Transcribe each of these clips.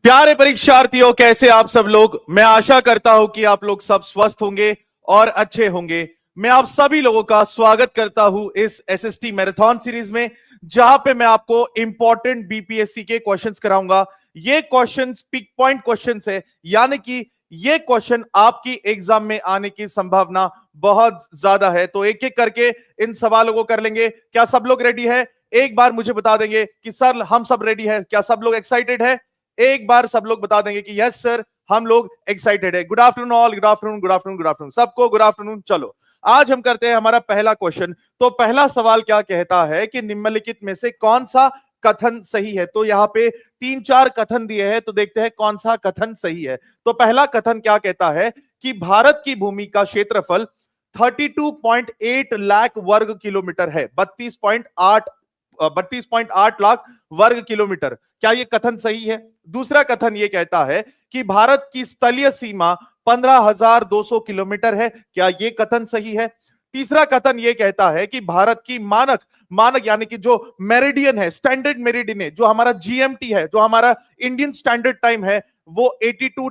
प्यारे परीक्षार्थियों, कैसे आप सब लोग। मैं आशा करता हूं कि आप लोग सब स्वस्थ होंगे और अच्छे होंगे। मैं आप सभी लोगों का स्वागत करता हूं इस एसएसटी मैराथन सीरीज में, जहां पे मैं आपको इंपॉर्टेंट बीपीएससी के क्वेश्चंस कराऊंगा। ये क्वेश्चंस पिक पॉइंट क्वेश्चंस है, यानी कि ये क्वेश्चन आपकी एग्जाम में आने की संभावना बहुत ज्यादा है। तो एक एक करके इन सवालों को कर लेंगे। क्या सब लोग रेडी है? एक बार मुझे बता देंगे कि सर हम सब रेडी है। क्या सब लोग एक्साइटेड है? एक बार सब लोग बता देंगे कि यस सर हम लोग एक्साइटेड है। Good afternoon all, good afternoon, good afternoon, good afternoon सबको, गुड आफ्टरनून। चलो आज हम करते हैं हमारा पहला क्वेश्चन। तो पहला सवाल क्या कहता है कि निम्नलिखित में से कौन सा कथन सही है। तो यहां पे 3-4 कथन दिए हैं, तो देखते हैं कौन सा कथन सही है। तो पहला कथन क्या कहता है कि भारत की भूमि का क्षेत्रफल 32.8 लाख वर्ग किलोमीटर है। 32.8 लाख वर्ग किलोमीटर। क्या यह कथन सही है? दूसरा कथन यह कहता है कि भारत की स्थलीय सीमा 15,200 किलोमीटर है। क्या यह कथन सही है? तीसरा कथन यह कहता है कि भारत की मानक मानक यानी कि जो मेरिडियन है, स्टैंडर्ड मेरिडियन है, जो हमारा जीएमटी है, जो हमारा इंडियन स्टैंडर्ड टाइम है, वो 82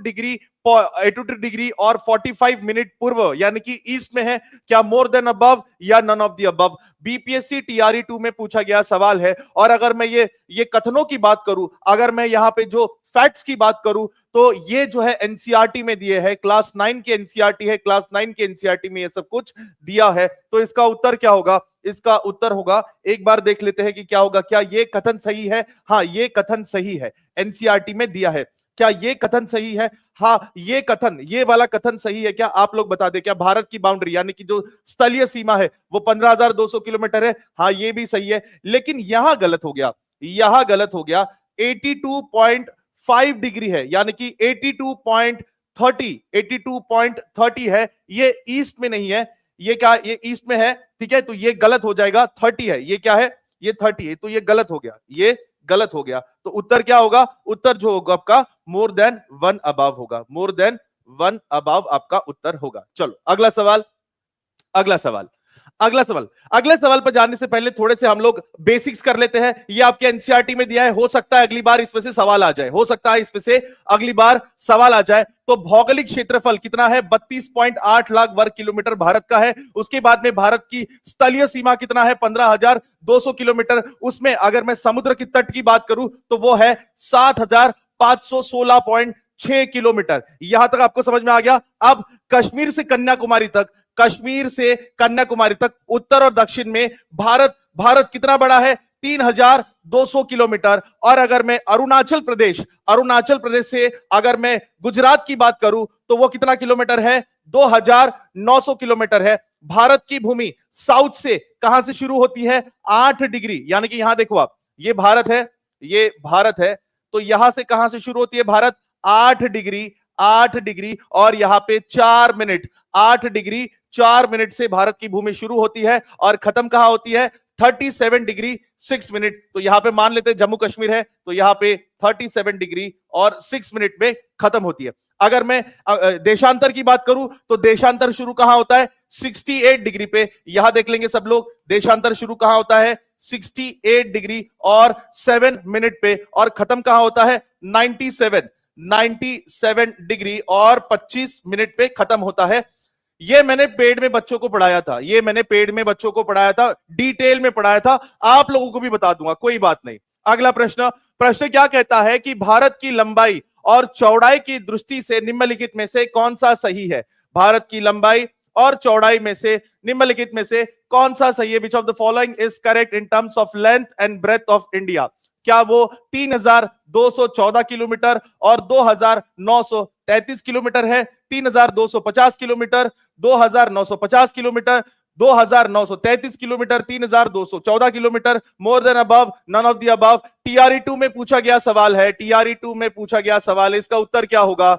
डिग्री और 45 मिनट पूर्व यानी कि ईस्ट में है। क्या मोर देन अबव या none of the above? BPSC TRE 2 में पूछा गया सवाल है। और अगर मैं ये कथनों की बात करूं, अगर मैं यहां पे जो फैक्ट्स की बात करूं, तो ये जो है एनसीईआरटी में दिए है। क्लास 9 के एनसीईआरटी है, क्लास 9 के एनसीईआरटी में ये सब कुछ दिया है। तो इसका उत्तर क्या होगा? इसका उत्तर होगा, एक बार देख लेते हैं कि क्या होगा। क्या ये कथन सही है? हाँ, ये कथन सही है, एनसीईआरटी में दिया है। क्या ये कथन सही है? हाँ, ये वाला कथन सही है। क्या आप लोग बता दें, क्या भारत की बाउंड्री यानी कि जो स्थलीय सीमा है वो 15,200 किलोमीटर है? हाँ, ये भी सही है। लेकिन यहां गलत हो गया, यहां गलत हो गया। 82.5 डिग्री है, यानी कि 82.30 है। ये ईस्ट में नहीं है। ये क्या? ये ईस्ट में है, ठीक है। तो ये गलत हो जाएगा। 30 है, ये क्या है? ये 30 है। तो ये गलत हो गया, ये गलत हो गया। तो उत्तर क्या होगा? उत्तर जो होगा आपका मोर देन 1 अबव होगा। मोर देन 1 अबव आपका उत्तर होगा। चलो अगला सवाल, अगला सवाल, अगला सवाल। अगले सवाल पर जाने से पहले थोड़े से हम लोग बेसिक्स कर लेते हैं। ये आपके एनसीईआरटी में दिया है, हो सकता है अगली बार इसमें से सवाल आ जाए, हो सकता है इसमें से अगली बार सवाल आ जाए। तो भौगोलिक क्षेत्रफल कितना है? 32.8 लाख वर्ग किलोमीटर भारत का है। उसके बाद में भारत की स्थलीय सीमा कितना है? 15,200 किलोमीटर। उसमें अगर मैं समुद्र की तट की बात करूं तो वो है 7,516.6 किलोमीटर। यहां तक आपको समझ में आ गया। अब कश्मीर से कन्याकुमारी तक, कश्मीर से कन्याकुमारी तक उत्तर और दक्षिण में भारत कितना बड़ा है? 3,200 किलोमीटर। और अगर मैं अरुणाचल प्रदेश से अगर मैं गुजरात की बात करूं तो वो कितना किलोमीटर है? 2,900 किलोमीटर है। भारत की भूमि साउथ से कहां से शुरू होती है? 8 डिग्री, यानी कि यहां देखो आप, ये भारत है, ये भारत है। तो यहां से कहां से शुरू होती है भारत? 8 डिग्री, 8 डिग्री और यहां पे 4 मिनट, 8 डिग्री 4 मिनट से भारत की भूमि शुरू होती है और खत्म कहां होती है? 37 डिग्री 6 मिनट। तो यहां पे मान लेते हैं जम्मू कश्मीर है, तो यहां पे 37 डिग्री और 6 मिनट में खत्म होती है। अगर मैं देशांतर की बात करूं तो देशांतर शुरू कहां होता है? 68 डिग्री पे। यहां देख लेंगे सब लोग, देशांतर शुरू कहां होता है? 68 डिग्री और 7 मिनट पे। और खत्म कहां होता है? 97 डिग्री और 25 मिनट पे खत्म होता है। ये मैंने पेड में बच्चों को पढ़ाया था, ये मैंने पेड में बच्चों को पढ़ाया था, डिटेल में पढ़ाया था। आप लोगों को भी बता दूंगा, कोई बात नहीं। अगला प्रश्न क्या कहता है कि भारत की लंबाई और चौड़ाई की दृष्टि से निम्नलिखित में से कौन सा सही है? भारत की लंबाई और चौड़ाई में से निम्नलिखित में से कौन सा सही है? Which of the following is correct in terms of length and breadth of India? क्या वो 3,214 किलोमीटर और 2,933 किलोमीटर है? 3,250 kilometre, 2,950 kilometre, 2,933 kilometre, 3,214 kilometre, more than above, none of the above? TRE 2 में पूछा गया सवाल है, टीआरई 2 में पूछा गया सवाल है। इसका उत्तर क्या होगा?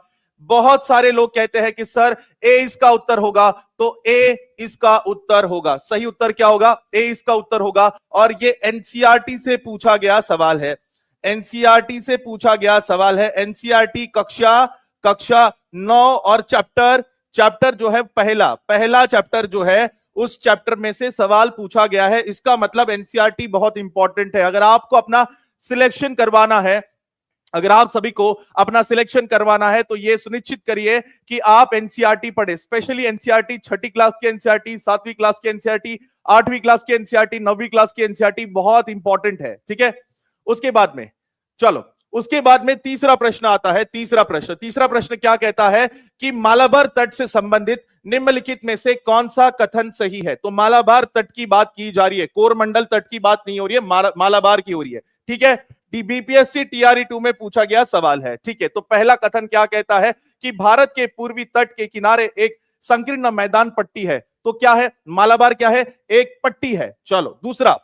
बहुत सारे लोग कहते हैं कि सर ए इसका उत्तर होगा, तो ए इसका उत्तर होगा। सही उत्तर क्या होगा? ए इसका उत्तर होगा। और ये एनसीईआरटी से पूछा गया सवाल है, एनसीईआरटी से पूछा गया सवाल है। एनसीईआरटी कक्षा 9 और चैप्टर जो है पहला चैप्टर जो है, उस चैप्टर में से सवाल पूछा गया है। इसका मतलब एनसीईआरटी बहुत इंपॉर्टेंट है। अगर आपको अपना सिलेक्शन करवाना है अगर आप सभी को अपना सिलेक्शन करवाना है तो ये सुनिश्चित करिए कि आप एनसीईआरटी पढ़े, स्पेशली एनसीईआरटी, छठी क्लास की एनसीईआरटी, 7वीं क्लास की एनसीईआरटी, 8वीं क्लास की एनसीईआरटी, 9वीं क्लास की एनसीईआरटी बहुत इंपॉर्टेंट है, ठीक है। उसके बाद में चलो, उसके बाद में तीसरा प्रश्न आता है। तीसरा प्रश्न क्या कहता है कि मालाबार तट से संबंधित निम्नलिखित में से कौन सा कथन सही है। तो मालाबार तट की बात की जा रही है, कोरमंडल तट की बात नहीं हो रही है, मालाबार की हो रही है, ठीक है। बीपीएससी टीआरई 2 में पूछा गया सवाल है, ठीक है। तो पहला कथन क्या कहता है कि भारत के पूर्वी तट के किनारे एक संकीर्ण मैदान पट्टी है। तो क्या है, मालाबार क्या है, एक पट्टी है। चलो, दूसरा,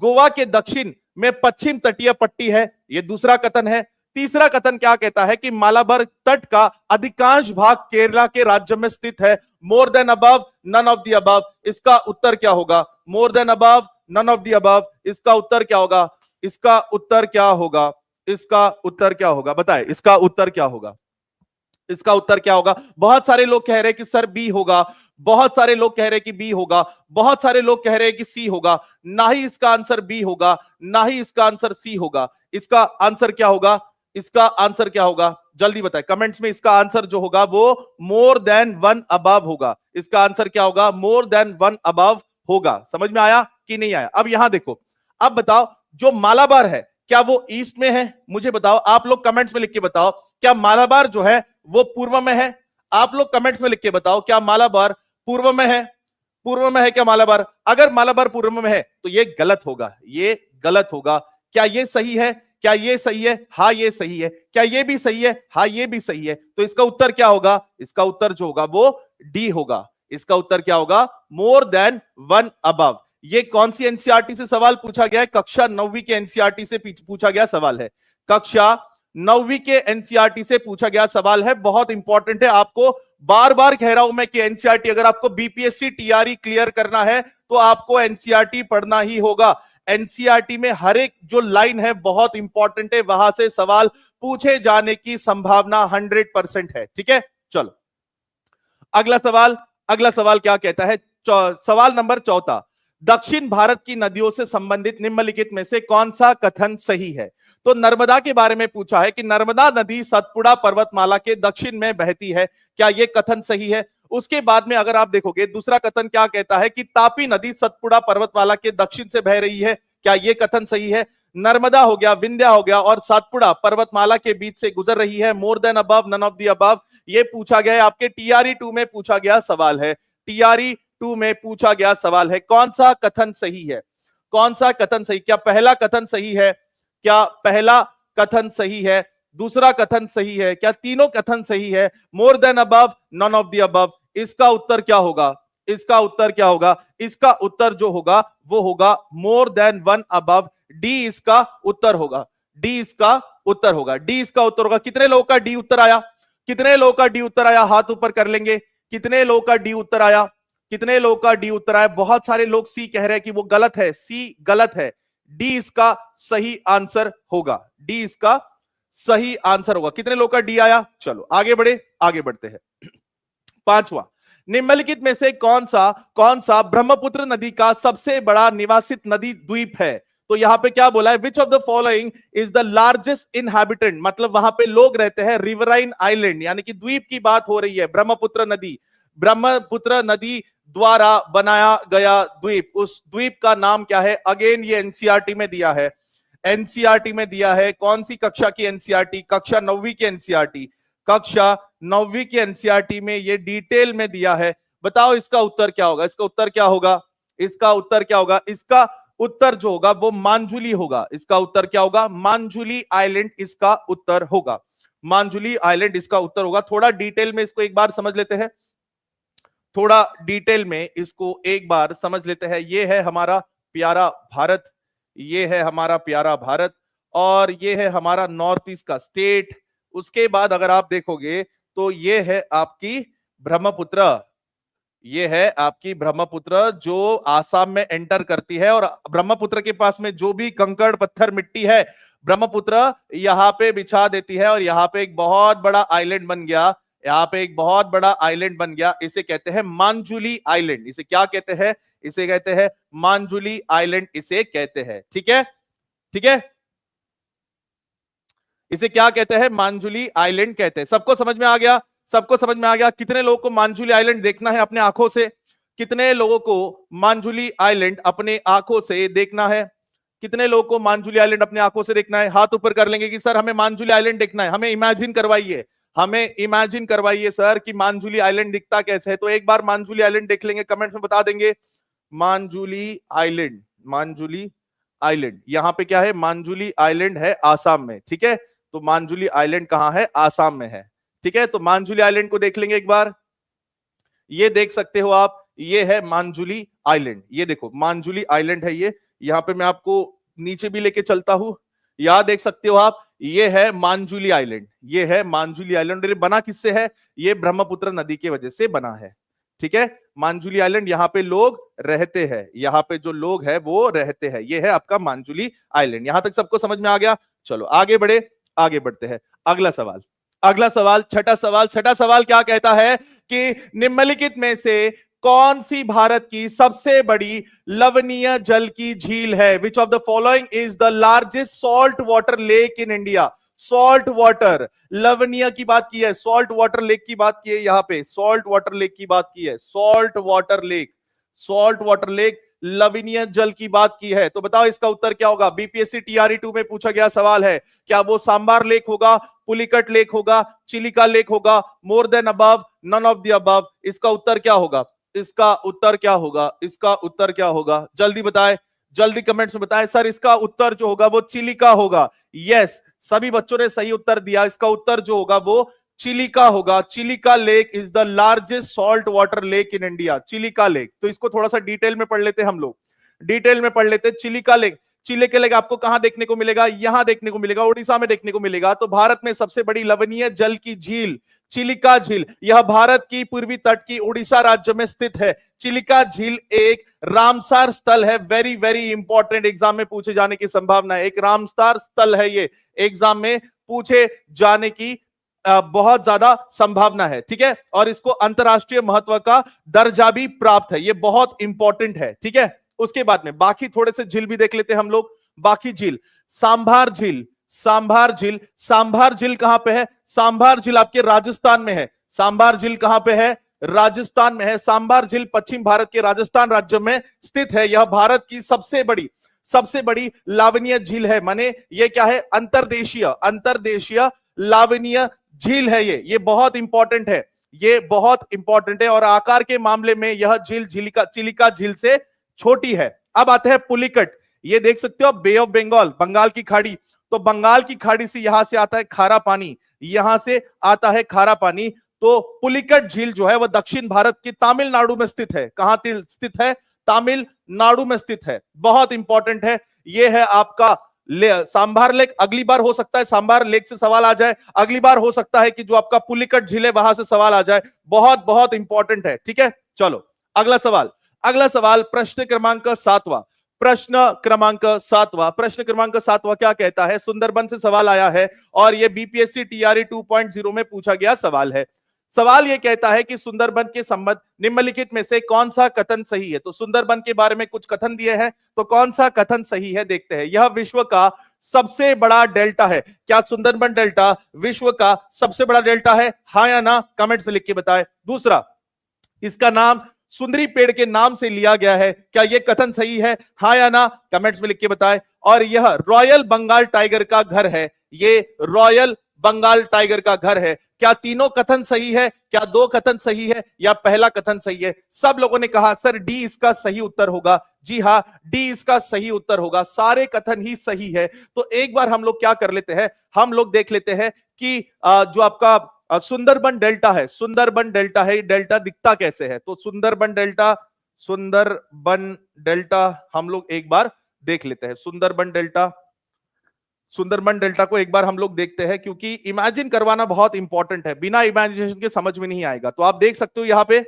गोवा के दक्षिण में पश्चिम तटीय पट्टी है, यह दूसरा कथन है। तीसरा कथन क्या कहता है कि मालाबार तट का अधिकांश भाग केरला के राज्य में स्थित है। More than above, none of the above, इसका उत्तर क्या होगा। More than above, none of the above, इसका उत्तर क्या होगा। इसका उत्तर क्या होगा, इसका उत्तर क्या होगा, बताए इसका उत्तर क्या होगा। इसका उत्तर क्या होगा। बहुत सारे लोग कह रहे हैं कि सर बी होगा, बहुत सारे लोग कह रहे हैं कि बी होगा, बहुत सारे लोग कह रहे हैं कि सी होगा। ना ही इसका आंसर बी होगा, ना ही इसका आंसर सी होगा। इसका आंसर क्या होगा, इसका आंसर क्या होगा, जल्दी बताए कमेंट्स में। इसका आंसर जो होगा वो मोर देन वन अबव होगा। इसका आंसर क्या होगा, मोर देन वन अबव होगा। समझ में आया कि नहीं आया। अब यहां देखो, अब बताओ जो मालाबार है क्या वो ईस्ट में है, मुझे बताओ, आप लोग कमेंट्स में लिख के बताओ। क्या मालाबार जो है वो पूर्व में है, आप लोग कमेंट्स में लिख के बताओ। क्या मालाबार पूर्व में है, पूर्व में है क्या मालाबार। अगर मालाबार पूर्व में है तो ये गलत होगा, ये गलत होगा। क्या ये सही है, क्या ये सही है, हाँ ये सही है। क्या ये भी सही है, हाँ ये भी सही है। तो इसका उत्तर क्या होगा, इसका उत्तर जो होगा वो डी होगा। इसका उत्तर क्या होगा, मोर देन वन अबव। ये कौन सी एनसीईआरटी से सवाल पूछा गया है, कक्षा 9वीं के एनसीईआरटी से पूछा गया सवाल है। कक्षा 9वीं के एनसीईआरटी से पूछा गया सवाल है, बहुत इंपॉर्टेंट है। आपको बार बार कह रहा हूं मैं कि एनसीईआरटी, अगर आपको बीपीएससी टीआरई क्लियर करना है तो आपको एनसीईआरटी पढ़ना ही होगा। एनसीईआरटी में हर एक जो लाइन है बहुत इंपॉर्टेंट है, वहां से सवाल पूछे जाने की संभावना 100% है, ठीक है। चलो अगला सवाल, अगला सवाल क्या कहता है, सवाल नंबर 14, दक्षिण भारत की नदियों से संबंधित निम्नलिखित में से कौन सा कथन सही है। तो नर्मदा के बारे में पूछा है कि नर्मदा नदी सतपुड़ा पर्वतमाला के दक्षिण में बहती है, क्या यह कथन सही है। उसके बाद में अगर आप देखोगे दूसरा कथन क्या कहता है कि तापी नदी सतपुड़ा पर्वतमाला के दक्षिण से बह रही है, क्या यह कथन सही है। नर्मदा हो गया, विंध्या हो गया और सतपुड़ा पर्वतमाला के बीच से गुजर रही है। More than above, none of the above, ये पूछा गया है, आपके टीआरई 2 में पूछा गया सवाल है। टीआरई 2 में पूछा गया सवाल है, कौन सा कथन सही है, कौन सा कथन सही। क्या पहला कथन सही है, क्या पहला कथन सही है, दूसरा कथन सही है, क्या तीनों कथन सही है। More than above, none of the above, इसका उत्तर क्या होगा, इसका उत्तर क्या होगा। इसका उत्तर जो होगा वो होगा more then one above. D इसका उत्तर होगा, डी इसका उत्तर होगा, डी इसका उत्तर होगा। कितने लोगों का डी उत्तर आया, कितने लोगों का डी उत्तर आया, हाथ ऊपर कर लेंगे। कितने लोगों का डी उत्तर आया, कितने लोगों का डी उत्तर आया। बहुत सारे लोग सी कह रहे हैं कि वो गलत है, सी गलत है। डी इसका सही आंसर होगा, डी इसका सही आंसर होगा। कितने लोगों का डी आया। चलो आगे बढ़े, आगे बढ़ते हैं। पांचवा, निम्नलिखित में से कौन सा ब्रह्मपुत्र नदी का सबसे बड़ा निवासित नदी द्वीप है। तो यहां पे क्या बोला है, which of the following is the largest inhabitant, मतलब वहां पे लोग रहते हैं। रिवराइन आइलैंड यानी कि द्वीप की बात हो रही है। ब्रह्मपुत्र नदी, ब्रह्मपुत्र नदी द्वारा बनाया गया द्वीप, उस द्वीप का नाम क्या है। अगेन ये एनसीईआरटी में दिया है, एनसीईआरटी में दिया है। कौन सी कक्षा की एनसीईआरटी, कक्षा 9वीं की एनसीईआरटी, कक्षा 9वीं की एनसीईआरटी में ये डिटेल में दिया है। बताओ इसका उत्तर क्या होगा, इसका उत्तर क्या होगा, इसका उत्तर क्या होगा। इसका उत्तर जो होगा वो मांजुली होगा। इसका उत्तर क्या होगा, मांजुली आइलैंड इसका उत्तर होगा। मांजुली आइलैंड इसका उत्तर होगा। थोड़ा डिटेल में इसको एक बार समझ लेते हैं, थोड़ा डिटेल में इसको एक बार समझ लेते हैं। ये है हमारा प्यारा भारत, ये है हमारा प्यारा भारत और ये है हमारा नॉर्थ ईस्ट का स्टेट। उसके बाद अगर आप देखोगे तो ये है आपकी ब्रह्मपुत्र, ये है आपकी ब्रह्मपुत्र जो आसाम में एंटर करती है। और ब्रह्मपुत्र के पास में जो भी कंकड़ पत्थर मिट्टी है ब्रह्मपुत्र यहां पे बिछा देती है और यहां पे एक बहुत बड़ा आइलैंड बन गया, यहां पे एक बहुत बड़ा आइलैंड बन गया। इसे कहते हैं मांजुली आइलैंड। इसे क्या कहते हैं, इसे कहते हैं मांजुली आइलैंड, इसे कहते हैं। ठीक है, ठीक है। इसे क्या कहते हैं? मांजुली आइलैंड कहते हैं। सबको समझ में आ गया? सबको समझ में आ गया? कितने लोगों को मांजुली आइलैंड देखना है अपने आंखों से? कितने लोगों को मांजुली आइलैंड अपने आंखों से देखना है? कितने लोगों को मांजुली आइलैंड अपने आंखों से देखना है? हाथ ऊपर कर लेंगे कि सर हमें मांजुली आइलैंड देखना है, हमें इमेजिन करवाइए, हमें इमेजिन करवाइए सर कि मांजुली आइलैंड दिखता कैसे है। तो एक बार मांजुली आइलैंड देख लेंगे, कमेंट्स में बता देंगे। मांजुली आइलैंड, मांजुली आइलैंड यहां पे क्या है? मांजुली आइलैंड है आसाम में, ठीक है। तो मांजुली आइलैंड कहां है? आसाम में है, ठीक है। तो मांजुली आइलैंड को देख लेंगे एक बार। ये देख सकते हो आप, ये है मांजुली आइलैंड। ये देखो मांजुली आइलैंड है ये। यहां पे मैं आपको नीचे भी लेके चलता हूं, यहां देख सकते हो आप, ये है मांजुली आइलैंड। ये है मांजुली आइलैंड। ये बना किससे है? ये ब्रह्मपुत्र नदी की वजह से बना है, ठीक है। मांजुली आइलैंड, यहां पे लोग रहते हैं, यहां पे जो लोग हैं वो रहते हैं। ये है आपका मांजुली आइलैंड। यहां तक सबको समझ में आ गया? चलो आगे बढ़े, आगे बढ़ते हैं। अगला सवाल, अगला सवाल, छठा सवाल। छठा सवाल क्या कहता है कि निम्नलिखित में से कौन सी भारत की सबसे बड़ी लवणीय जल की झील है? Which of the following is the largest salt water lake in India? Salt water, लवणीय की बात की है, सॉल्ट वाटर लेक की बात की है, यहां पे सॉल्ट वाटर लेक की बात की है, salt water lake, salt water lake, लवणीय जल की बात की है। तो बताओ इसका उत्तर क्या होगा? बीपीएससी टीआरई 2 में पूछा गया सवाल है। क्या वो सांबार लेक होगा, पुलिकट लेक होगा, चिलिका लेक होगा, more than above, none of the above? इसका उत्तर क्या होगा? इसका उत्तर क्या होगा? इसका उत्तर क्या होगा? जल्दी बताए, जल्दी कमेंट्स में बताएं। सर इसका उत्तर जो होगा वो चिलिका होगा। यस, सभी बच्चों ने सही उत्तर दिया। इसका उत्तर जो होगा वो चिलिका होगा। Chilika lake is the largest salt water lake in India, Chilika lake. तो इसको थोड़ा सा डिटेल में पढ़ लेते हैं हम लोग, डिटेल में पढ़ लेते हैं। चिलिका लेक, चिलिका लेक आपको कहां देखने को मिलेगा? यहां देखने को मिलेगा, उड़ीसा में देखने को मिलेगा। तो भारत में सबसे बड़ी लवणीय जल की झील चिलिका झील, यह भारत की पूर्वी तट की उड़ीसा राज्य में स्थित है। चिलिका झील एक रामसार स्थल है। वेरी वेरी इंपॉर्टेंट, एग्जाम में पूछे जाने की संभावना है। एक रामसार स्थल है ये, एग्जाम में पूछे जाने की बहुत ज्यादा संभावना है, ठीक है। और इसको अंतरराष्ट्रीय महत्व का दर्जा भी प्राप्त है, ये बहुत इंपॉर्टेंट है, ठीक है। उसके बाद में बाकी थोड़े से झील भी देख लेते हैं हम लोग। बाकी झील, सांभार झील, सांभार झील, सांभार झील कहां पे है? सांभार झील आपके राजस्थान में है। सांभार झील कहां पे है? राजस्थान में है। सांभार झील पश्चिम भारत के राजस्थान राज्य में स्थित है। यह भारत की सबसे बड़ी लावणीय झील है। माने ये क्या है? अंतरदेशीय, अंतरदेशीय लावणीय झील है ये बहुत इंपॉर्टेंट है, ये बहुत इंपॉर्टेंट है। और आकार के मामले में यह झील चिलिका झील से छोटी है। अब आते हैं पुलिकट, ये देख सकते हो बे ऑफ बंगाल, बंगाल की खाड़ी। तो बंगाल की खाड़ी से यहां से आता है खारा पानी, यहां से आता है खारा पानी। तो पुलिकट झील जो है वह दक्षिण भारत की तमिलनाडु में स्थित है। कहां स्थित है? तमिलनाडु में स्थित है, बहुत इंपॉर्टेंट है। यह है आपका सांभार लेक। अगली बार हो सकता है सांभार लेक से सवाल आ जाए, अगली बार हो सकता है कि जो आपका पुलिकट झील है वहां से सवाल आ जाए। बहुत बहुत इंपॉर्टेंट है, ठीक है। चलो अगला सवाल, अगला सवाल प्रश्न क्रमांक 7वां, प्रश्न क्रमांक 7वां, प्रश्न क्रमांक 7वां क्या कहता है? सुंदरबन से सवाल आया है और यह बीपीएससी टीआरई 2.0 में पूछा गया सवाल है। सवाल यह कहता है कि सुंदरबन के संबंध निम्नलिखित में से कौन सा कथन सही है? तो सुंदरबन के बारे में कुछ कथन दिए हैं, तो कौन सा कथन सही है देखते हैं। यह विश्व का सबसे बड़ा डेल्टा है। क्या सुंदरबन डेल्टा विश्व का सबसे बड़ा डेल्टा है? हाँ या ना, कमेंट्स में लिख के बताएं। दूसरा, इसका नाम सुंदरी पेड़ के नाम से लिया गया है। क्या यह कथन सही है? हाँ या ना, कमेंट्स में लिख के बताएं। और यह रॉयल बंगाल टाइगर का घर है, ये रॉयल बंगाल टाइगर का घर है। क्या तीनों कथन सही है? क्या दो कथन सही है या पहला कथन सही है? सब लोगों ने कहा सर डी इसका सही उत्तर होगा। जी हाँ, डी इसका सही उत्तर होगा, सारे कथन ही सही है। तो एक बार हम लोग क्या कर लेते हैं, हम लोग देख लेते हैं कि जो आपका सुंदरबन डेल्टा है, सुंदरबन डेल्टा है, डेल्टा दिखता कैसे है। तो सुंदरबन डेल्टा, सुंदरबन डेल्टा हम लोग एक बार देख लेते हैं। सुंदरबन डेल्टा, सुंदरबन डेल्टा को एक बार हम लोग देखते हैं, क्योंकि इमेजिन करवाना बहुत इंपॉर्टेंट है, बिना इमेजिनेशन के समझ में नहीं आएगा। तो आप देख सकते हो यहां पे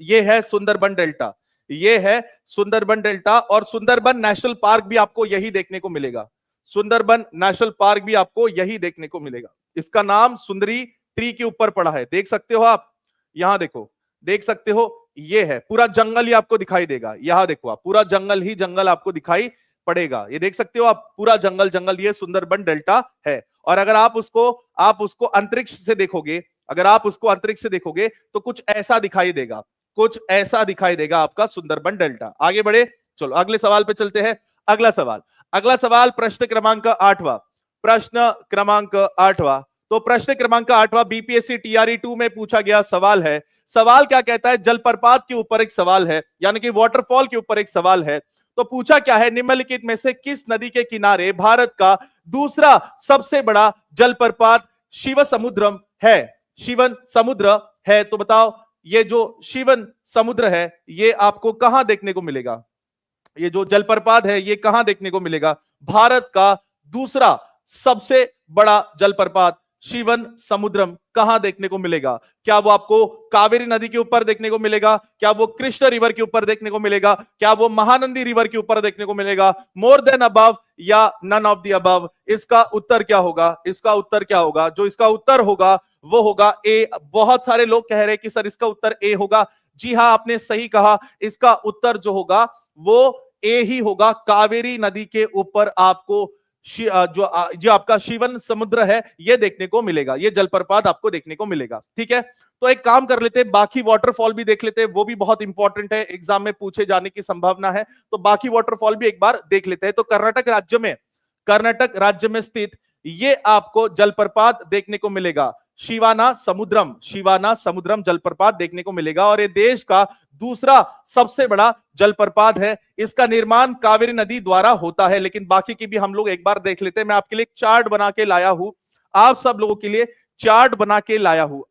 ये है सुंदरबन डेल्टा, ये है सुंदरबन डेल्टा। और सुंदरबन नेशनल पार्क भी आपको यही देखने को मिलेगा, सुंदरबन नेशनल पार्क भी आपको यही देखने को मिलेगा। इसका नाम सुंदरी ट्री के ऊपर पड़ा है, देख सकते हो आप, यहां देखो, देख सकते हो, ये है पूरा जंगल ही आपको दिखाई देगा। यहां देखो आप, पूरा जंगल ही जंगल आपको दिखाई पड़ेगा, ये देख सकते हो आप, पूरा जंगल जंगल, ये सुंदरबन डेल्टा है। और अगर आप उसको अंतरिक्ष से देखोगे, अगर आप उसको अंतरिक्ष से देखोगे तो कुछ ऐसा दिखाई देगा, कुछ ऐसा दिखाई देगा आपका सुंदरबन डेल्टा। आगे बढ़े, चलो अगले सवाल पे चलते हैं। अगला सवाल प्रश्न क्रमांक 8वां, प्रश्न क्रमांक 8वां। तो प्रश्न क्रमांक 8वां बीपीएससी टीआरई 2 में पूछा गया सवाल है। सवाल क्या कहता है? जलप्रपात के ऊपर एक सवाल है, यानी कि वाटरफॉल के ऊपर एक सवाल है। तो पूछा क्या है? निम्नलिखित में से किस नदी के किनारे भारत का दूसरा सबसे बड़ा जलप्रपात शिव समुद्रम है? शिवन समुद्र है। तो बताओ, ये जो शिवन समुद्र है ये आपको कहां देखने को मिलेगा? ये जो जलप्रपात है ये कहां देखने को मिलेगा? भारत का दूसरा सबसे बड़ा जलप्रपात शिवन समुद्रम कहां देखने को मिलेगा? क्या वो आपको कावेरी नदी के ऊपर देखने को मिलेगा? क्या वो कृष्ण रिवर के ऊपर देखने को मिलेगा? क्या वो महानंदी रिवर के ऊपर देखने को मिलेगा? मोर देन अबव या नन ऑफ द अबव? इसका उत्तर क्या होगा? इसका उत्तर क्या होगा? जो इसका उत्तर होगा वो होगा ए। बहुत सारे लोग कह रहे हैं कि सर इसका उत्तर ए होगा। जी हां, आपने सही कहा, इसका उत्तर जो होगा वो ए ही होगा। कावेरी नदी के ऊपर आपको जो आपका शिवन समुद्र है ये देखने को मिलेगा, ये जलप्रपात आपको देखने को मिलेगा। ठीक है, तो एक काम कर लेते हैं, बाकी वाटरफॉल भी देख लेते हैं, वो भी बहुत इंपॉर्टेंट है, एग्जाम में पूछे जाने की संभावना है। तो बाकी वाटरफॉल भी एक बार देख लेते हैं। तो कर्नाटक राज्य में स्थित ये आपको जलप्रपात देखने को मिलेगा, शिवाना समुद्रम जलप्रपात देखने को मिलेगा। और ये देश का दूसरा सबसे बड़ा जलप्रपात है। इसका निर्माण कावेरी नदी द्वारा होता है। लेकिन बाकी की भी हम लोग एक बार देख लेते हैं। मैं आपके लिए चार्ट बना के लाया हूं, आप सब लोगों के लिए चार्ट बना के लाया हूं।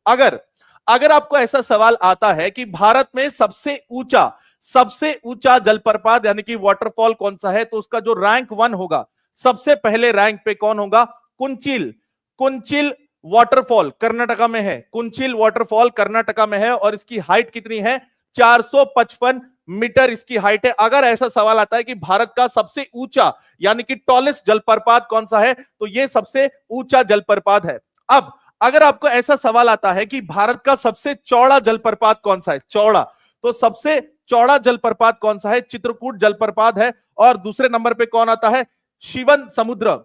अगर आपको ऐसा सवाल आता है कि भारत में सबसे ऊंचा जलप्रपात यानी कि वाटरफॉल कौन सा है, तो उसका जो रैंक 1 होगा, सबसे पहले रैंक पे कौन होगा? कुंचिल वाटरफॉल कर्नाटका में है। कुंचिल वाटरफॉल कर्नाटका में है और इसकी हाइट कितनी है? 455 मीटर इसकी हाइट है। अगर ऐसा सवाल आता है कि भारत का सबसे ऊंचा यानी कि टॉलेस्ट जलप्रपात कौन सा है, तो यह सबसे ऊंचा जलप्रपात है। अब अगर आपको ऐसा सवाल आता है कि भारत का सबसे चौड़ा जलप्रपात कौन सा है, तो सबसे चौड़ा जलप्रपात कौन सा है? चित्रकूट जलप्रपात है। और दूसरे नंबर पे कौन आता है? शिवन समुद्र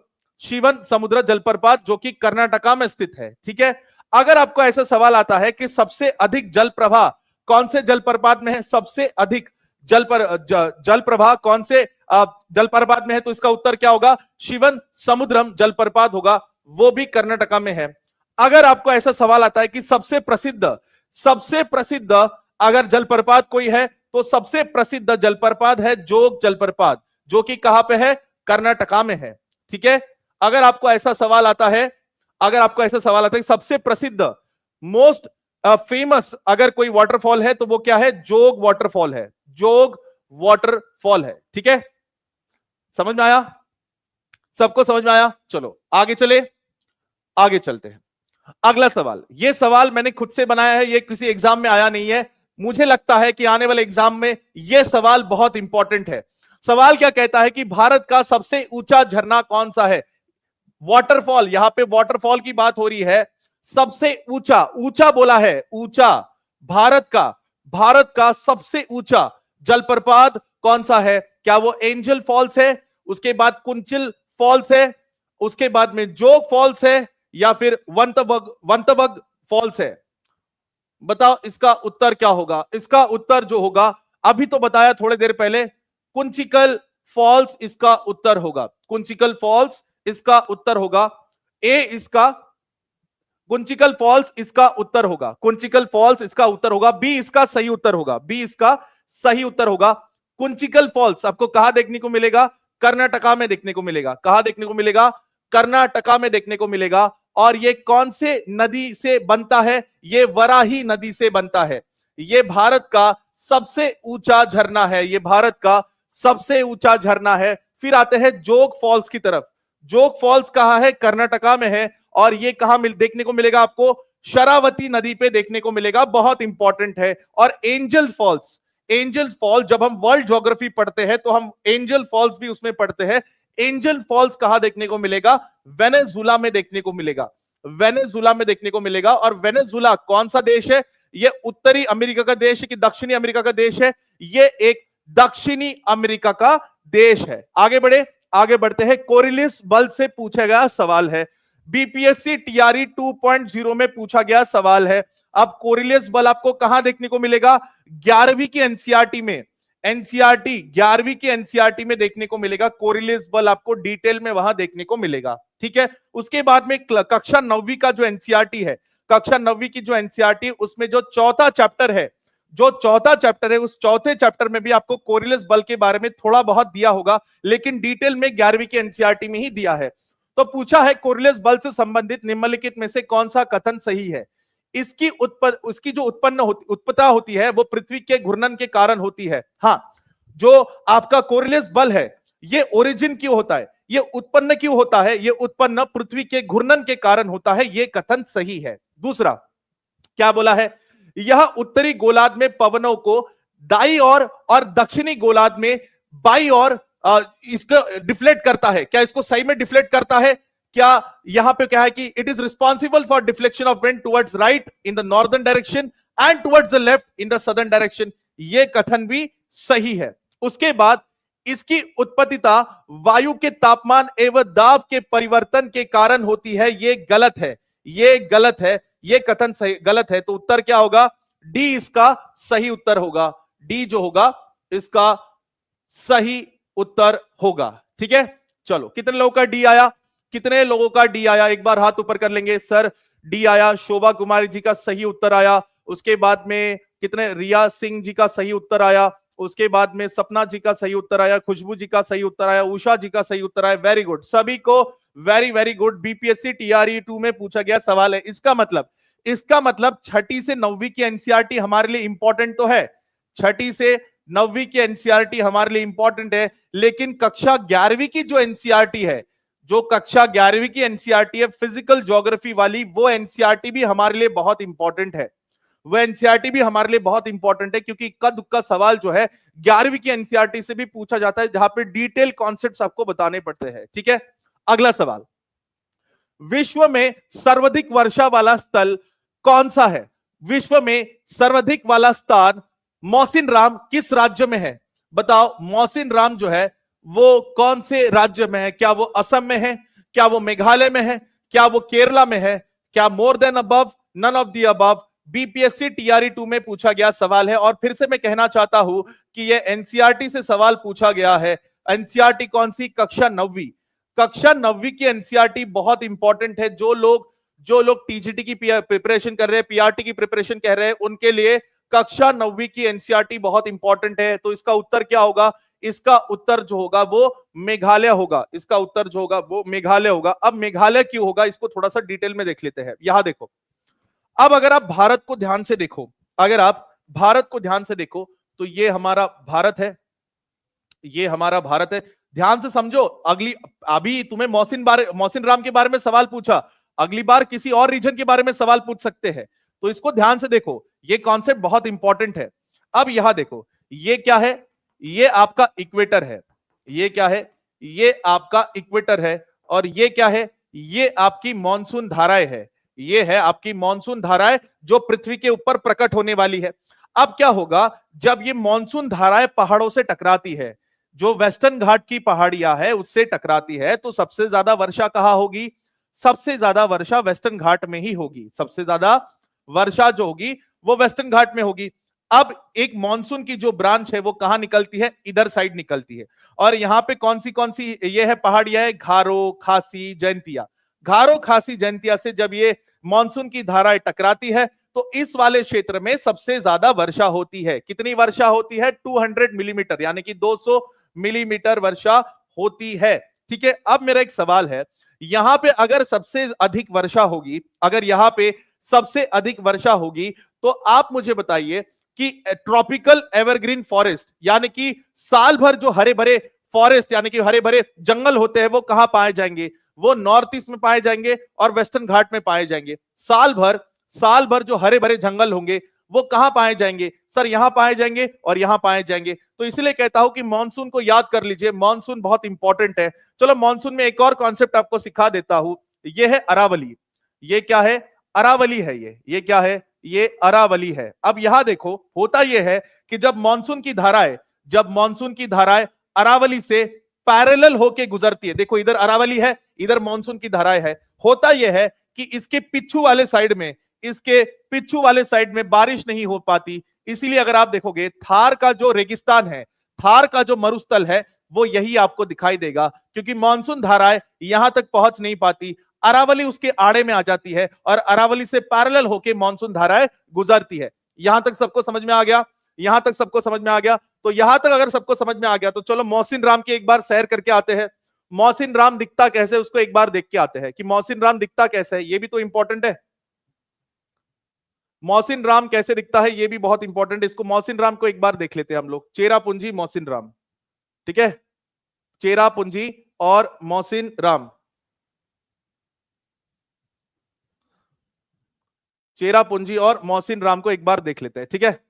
जलप्रपात, जो कि कर्नाटका में स्थित है। ठीक है, अगर आपको ऐसा सवाल आता है कि सबसे अधिक जल प्रवाह कौन से जलप्रपात में है, सबसे अधिक जल प्रवाह कौन से जलप्रपात में है, तो इसका उत्तर क्या होगा? शिवन समुद्रम जलप्रपात होगा, वो भी कर्नाटका में है। अगर आपको ऐसा सवाल आता है कि सबसे प्रसिद्ध अगर जलप्रपात कोई है, तो सबसे प्रसिद्ध जलप्रपात है जोग जलप्रपात, जो कि कहां पे है? कर्नाटका में है। ठीक है, अगर आपको ऐसा सवाल आता है कि सबसे प्रसिद्ध मोस्ट फेमस अगर कोई वाटरफॉल है, तो वो क्या है? जोग वाटरफॉल है। ठीक है, समझ में आया? सबको समझ में आया? चलो आगे चलते हैं। अगला सवाल, यह सवाल मैंने खुद से बनाया है, यह किसी एग्जाम में आया नहीं है। मुझे लगता है कि आने वाले एग्जाम में यह सवाल बहुत इंपॉर्टेंट है। सवाल क्या कहता है कि भारत का सबसे ऊंचा झरना कौन सा है? वाटरफॉल, यहां पे वाटरफॉल की बात हो रही है। सबसे ऊंचा बोला है, ऊंचा। भारत का सबसे ऊंचा जलप्रपात कौन सा है? क्या वो एंजल फॉल्स है, उसके बाद कुंचिल फॉल्स है, उसके बाद में जोग फॉल्स है, या फिर वंतबग फॉल्स है? बताओ इसका उत्तर क्या होगा? इसका उत्तर जो होगा, अभी तो बताया थोड़ी देर पहले, कुंचिकल फॉल्स इसका उत्तर होगा। कुंचिकल फॉल्स इसका उत्तर होगा। ए इसका कुंचिकल फॉल्स इसका उत्तर होगा। बी इसका सही उत्तर होगा। कुंचिकल फॉल्स आपको कहां देखने को मिलेगा? कर्नाटका में देखने को मिलेगा। कहां देखने को मिलेगा? कर्नाटका में देखने को मिलेगा। और ये कौन से नदी से बनता है? ये वराही नदी से बनता है। ये भारत का सबसे ऊंचा झरना है। फिर आते हैं जोग फॉल्स की तरफ। जोग फॉल्स कहां है? कर्नाटका में है। और ये कहां देखने को मिलेगा आपको? शरावती नदी पे देखने को मिलेगा, बहुत इंपॉर्टेंट है। और एंजल फॉल्स जब हम वर्ल्ड ज्योग्राफी पढ़ते हैं तो हम एंजल फॉल्स भी उसमें पढ़ते हैं। एंजल फॉल्स कहां देखने को मिलेगा? वेनेजुला में देखने को मिलेगा। और वेनेजुला कौन सा देश है? ये उत्तरी अमेरिका का देश है कि दक्षिणी अमेरिका का देश है? ये एक दक्षिणी अमेरिका का देश है। आगे बढ़ते हैं। कोरिलिस बल से पूछा गया सवाल है। बीपीएससी टीआरई 2.0 में पूछा गया सवाल है। अब कोरिलियस बल आपको कहां देखने को मिलेगा? 11वीं की एनसीईआरटी में, एनसीईआरटी 11वीं की एनसीईआरटी में देखने को मिलेगा। कोरिलियस बल आपको डिटेल में वहां देखने को मिलेगा, ठीक है। उसके बाद में कक्षा 9वीं का जो एनसीईआरटी है, कक्षा 9वीं की जो एनसीईआरटी, उसमें जो चौथा चैप्टर है, जो चौथा चैप्टर है, उस चौथे चैप्टर में भी आपको कोरिलियस बल के बारे में थोड़ा बहुत दिया होगा, लेकिन डिटेल में 11वीं की एनसीईआरटी में ही दिया है। तो पूछा है कोरिलियस बल से संबंधित निम्नलिखित में से कौन सा कथन सही है? उसकी जो उत्पत्ता होती है वो पृथ्वी के घूर्णन के कारण होती है। हाँ, जो आपका कोरिलियस बल है ये ओरिजिन क्यों होता है, ये उत्पन्न क्यों होता है? ये उत्पन्न पृथ्वी के घूर्णन के कारण होता है, ये कथन सही है। दूसरा क्या बोला है? यह उत्तरी गोलार्ध में पवनों को दाई और दक्षिणी गोलार्ध में बाई और इसको डिफ्लेक्ट करता है। क्या इसको सही में डिफ्लेक्ट करता है? क्या यहां पे क्या है कि it is responsible for deflection of wind towards right in the northern direction and towards the left in the southern direction. ये कथन भी सही है। उसके बाद इसकी उत्पत्तिता वायु के तापमान एवं दाब के परिवर्तन के कारण होती है, ये गलत है, ये गलत है, ये कथन सही गलत है। तो उत्तर क्या होगा? डी इसका सही उत्तर होगा। डी जो होगा इसका सही उत्तर होगा, ठीक है। चलो, कितने लोगों का डी आया? कितने लोगों का डी आया? एक बार हाथ ऊपर कर लेंगे। सर डी आया, शोभा कुमारी जी का सही उत्तर आया। उसके बाद में कितने? रिया सिंह जी का सही उत्तर आया। उसके बाद में सपना जी का सही उत्तर आया, खुशबू जी का सही उत्तर आया, उषा जी का सही उत्तर आया। वेरी गुड, सभी को very very good. BPSC TRE 2 में पूछा गया सवाल है। इसका मतलब छठी से 9वीं की एनसीईआरटी हमारे लिए इंपॉर्टेंट तो है, छठी से 9वीं की एनसीईआरटी हमारे लिए इंपॉर्टेंट है, लेकिन कक्षा 11वीं की जो एनसीईआरटी है, जो कक्षा 11वीं की एनसीईआरटी है फिजिकल ज्योग्राफी वाली, वो एनसीईआरटी भी हमारे लिए बहुत इंपॉर्टेंट है। वो एनसीईआरटी भी हमारे लिए बहुत इंपॉर्टेंट है, क्योंकि इक्का दुक्का सवाल जो है 11वीं की एनसीईआरटी से भी पूछा जाता है, जहां पे डिटेल कॉन्सेप्ट्स आपको बताने पड़ते हैं, ठीक है। अगला सवाल, विश्व में सर्वाधिक वर्षा वाला स्थल कौन सा है? विश्व में सर्वाधिक वाला स्थान मौसिन राम किस राज्य में है? बताओ, मौसिन राम जो है वो कौन से राज्य में है? क्या वो असम में है? क्या वो मेघालय में है? क्या वो केरला में है? क्या more than above? None of the above. BPSC TRE 2 में पूछा गया सवाल है। और फिर से मैं कहना चाहता हूं कि ये एनसीईआरटी से सवाल पूछा गया है। एनसीईआरटी कौन सी? कक्षा 9वीं। कक्षा 9वीं की एनसीईआरटी बहुत इंपॉर्टेंट है। जो लोग टीजीटी की प्रिपरेशन कर रहे हैं, पीआरटी की प्रिपरेशन कर रहे हैं, उनके लिए कक्षा 9वीं की एनसीईआरटी बहुत इंपॉर्टेंट है। तो इसका उत्तर क्या होगा? इसका उत्तर जो होगा वो मेघालय होगा। इसका उत्तर जो होगा वो मेघालय होगा। अब मेघालय क्यों होगा, इसको थोड़ा सा डिटेल में देख लेते हैं। यहां देखो, अब अगर आप भारत को ध्यान से देखो, अगर आप भारत को ध्यान से देखो, तो ये हमारा भारत है, ये हमारा भारत है। ध्यान से समझो। अभी तुम्हें मौसिन राम के बारे में सवाल पूछा, अगली बार किसी और रीजन के बारे में सवाल पूछ सकते हैं। तो इसको ध्यान से देखो, ये कॉन्सेप्ट बहुत इंपॉर्टेंट है। अब यहां देखो, ये क्या है? ये आपका इक्वेटर है। ये क्या है? ये आपका इक्वेटर है। और ये क्या है? ये आपकी मॉनसून धाराएं है। ये है आपकी मॉनसून धाराएं जो पृथ्वी के ऊपर प्रकट होने वाली है। अब क्या होगा जब ये मॉनसून धाराएं पहाड़ों से टकराती है, जो वेस्टर्न घाट की पहाड़ियां है उससे टकराती है, तो सबसे ज्यादा वर्षा कहां होगी? सबसे ज्यादा वर्षा वेस्टर्न घाट में ही होगी। सबसे ज्यादा वर्षा जो होगी वो वेस्टर्न घाट में होगी। अब एक मॉनसून की जो ब्रांच है वो कहां निकलती है? इधर साइड निकलती है। और यहां पे कौन सी ये है पहाड़ियां है? घारो, खासी, जयंतिया। घारो, खासी, जयंतिया से जब ये मॉनसून की धाराएं टकराती है तो इस वाले क्षेत्र में सबसे ज्यादा वर्षा होती है। कितनी वर्षा होती है? 200 मिलीमीटर, यानी कि 200 मिलीमीटर वर्षा होती है, ठीक है। अब मेरा एक सवाल है, यहां पे अगर सबसे अधिक वर्षा होगी, अगर यहां पे सबसे अधिक वर्षा होगी, तो आप मुझे बताइए कि ट्रॉपिकल एवरग्रीन फॉरेस्ट, यानी कि साल भर जो हरे भरे फॉरेस्ट यानी कि हरे भरे जंगल होते हैं, वो कहां पाए जाएंगे? वो नॉर्थ ईस्ट में पाए जाएंगे और वेस्टर्न घाट में पाए जाएंगे। साल भर जो हरे भरे जंगल होंगे वो कहां पाए जाएंगे? सर यहां पाए जाएंगे और यहां पाए जाएंगे। तो इसलिए कहता हूं कि मॉनसून को याद कर लीजिए, मॉनसून बहुत इंपॉर्टेंट है। चलो मॉनसून में एक और कॉन्सेप्ट आपको सिखा देता हूं, ये है अरावली। ये क्या है? अरावली है। ये क्या है? ये अरावली है। अब यहां देखो, होता यह है कि जब मॉनसून की धाराएं अरावली से पैरेलल होके गुजरती है, देखो इधर अरावली है, इधर मानसून की धाराएं है। होता यह है कि इसके पिछू वाले साइड में, इसके पिछू वाले साइड में बारिश नहीं हो पाती। इसीलिए अगर आप देखोगे थार का जो रेगिस्तान है, थार का जो मरुस्थल है, वो यही आपको दिखाई देगा, क्योंकि मानसून धाराएं यहां तक पहुंच नहीं पाती। अरावली उसके आड़े में आ जाती है और अरावली से पैरेलल होकर मानसून धाराएं गुजरती है। यहां तक सबको समझ में आ गया? यहां तक सबको समझ में आ गया? तो यहां तक अगर सबको समझ में आ गया तो चलो मोहसिन राम की एक बार सैर करके आते हैं। मोहसिन राम दिखता कैसे उसको एक बार देख के आते हैं कि मोहसिन राम दिखता कैसे है, ये भी तो इंपॉर्टेंट है। मोहसिन राम कैसे दिखता है ये भी बहुत इंपॉर्टेंट है। इसको मोहसिन राम को एक बार देख लेते हैं हम लोग। चेरापूंजी मोहसिन राम, ठीक है, चेरापूंजी और मोहसिन राम। चेरापूंजी और मोहसिन राम को एक बार देख लेते हैं, ठीक है।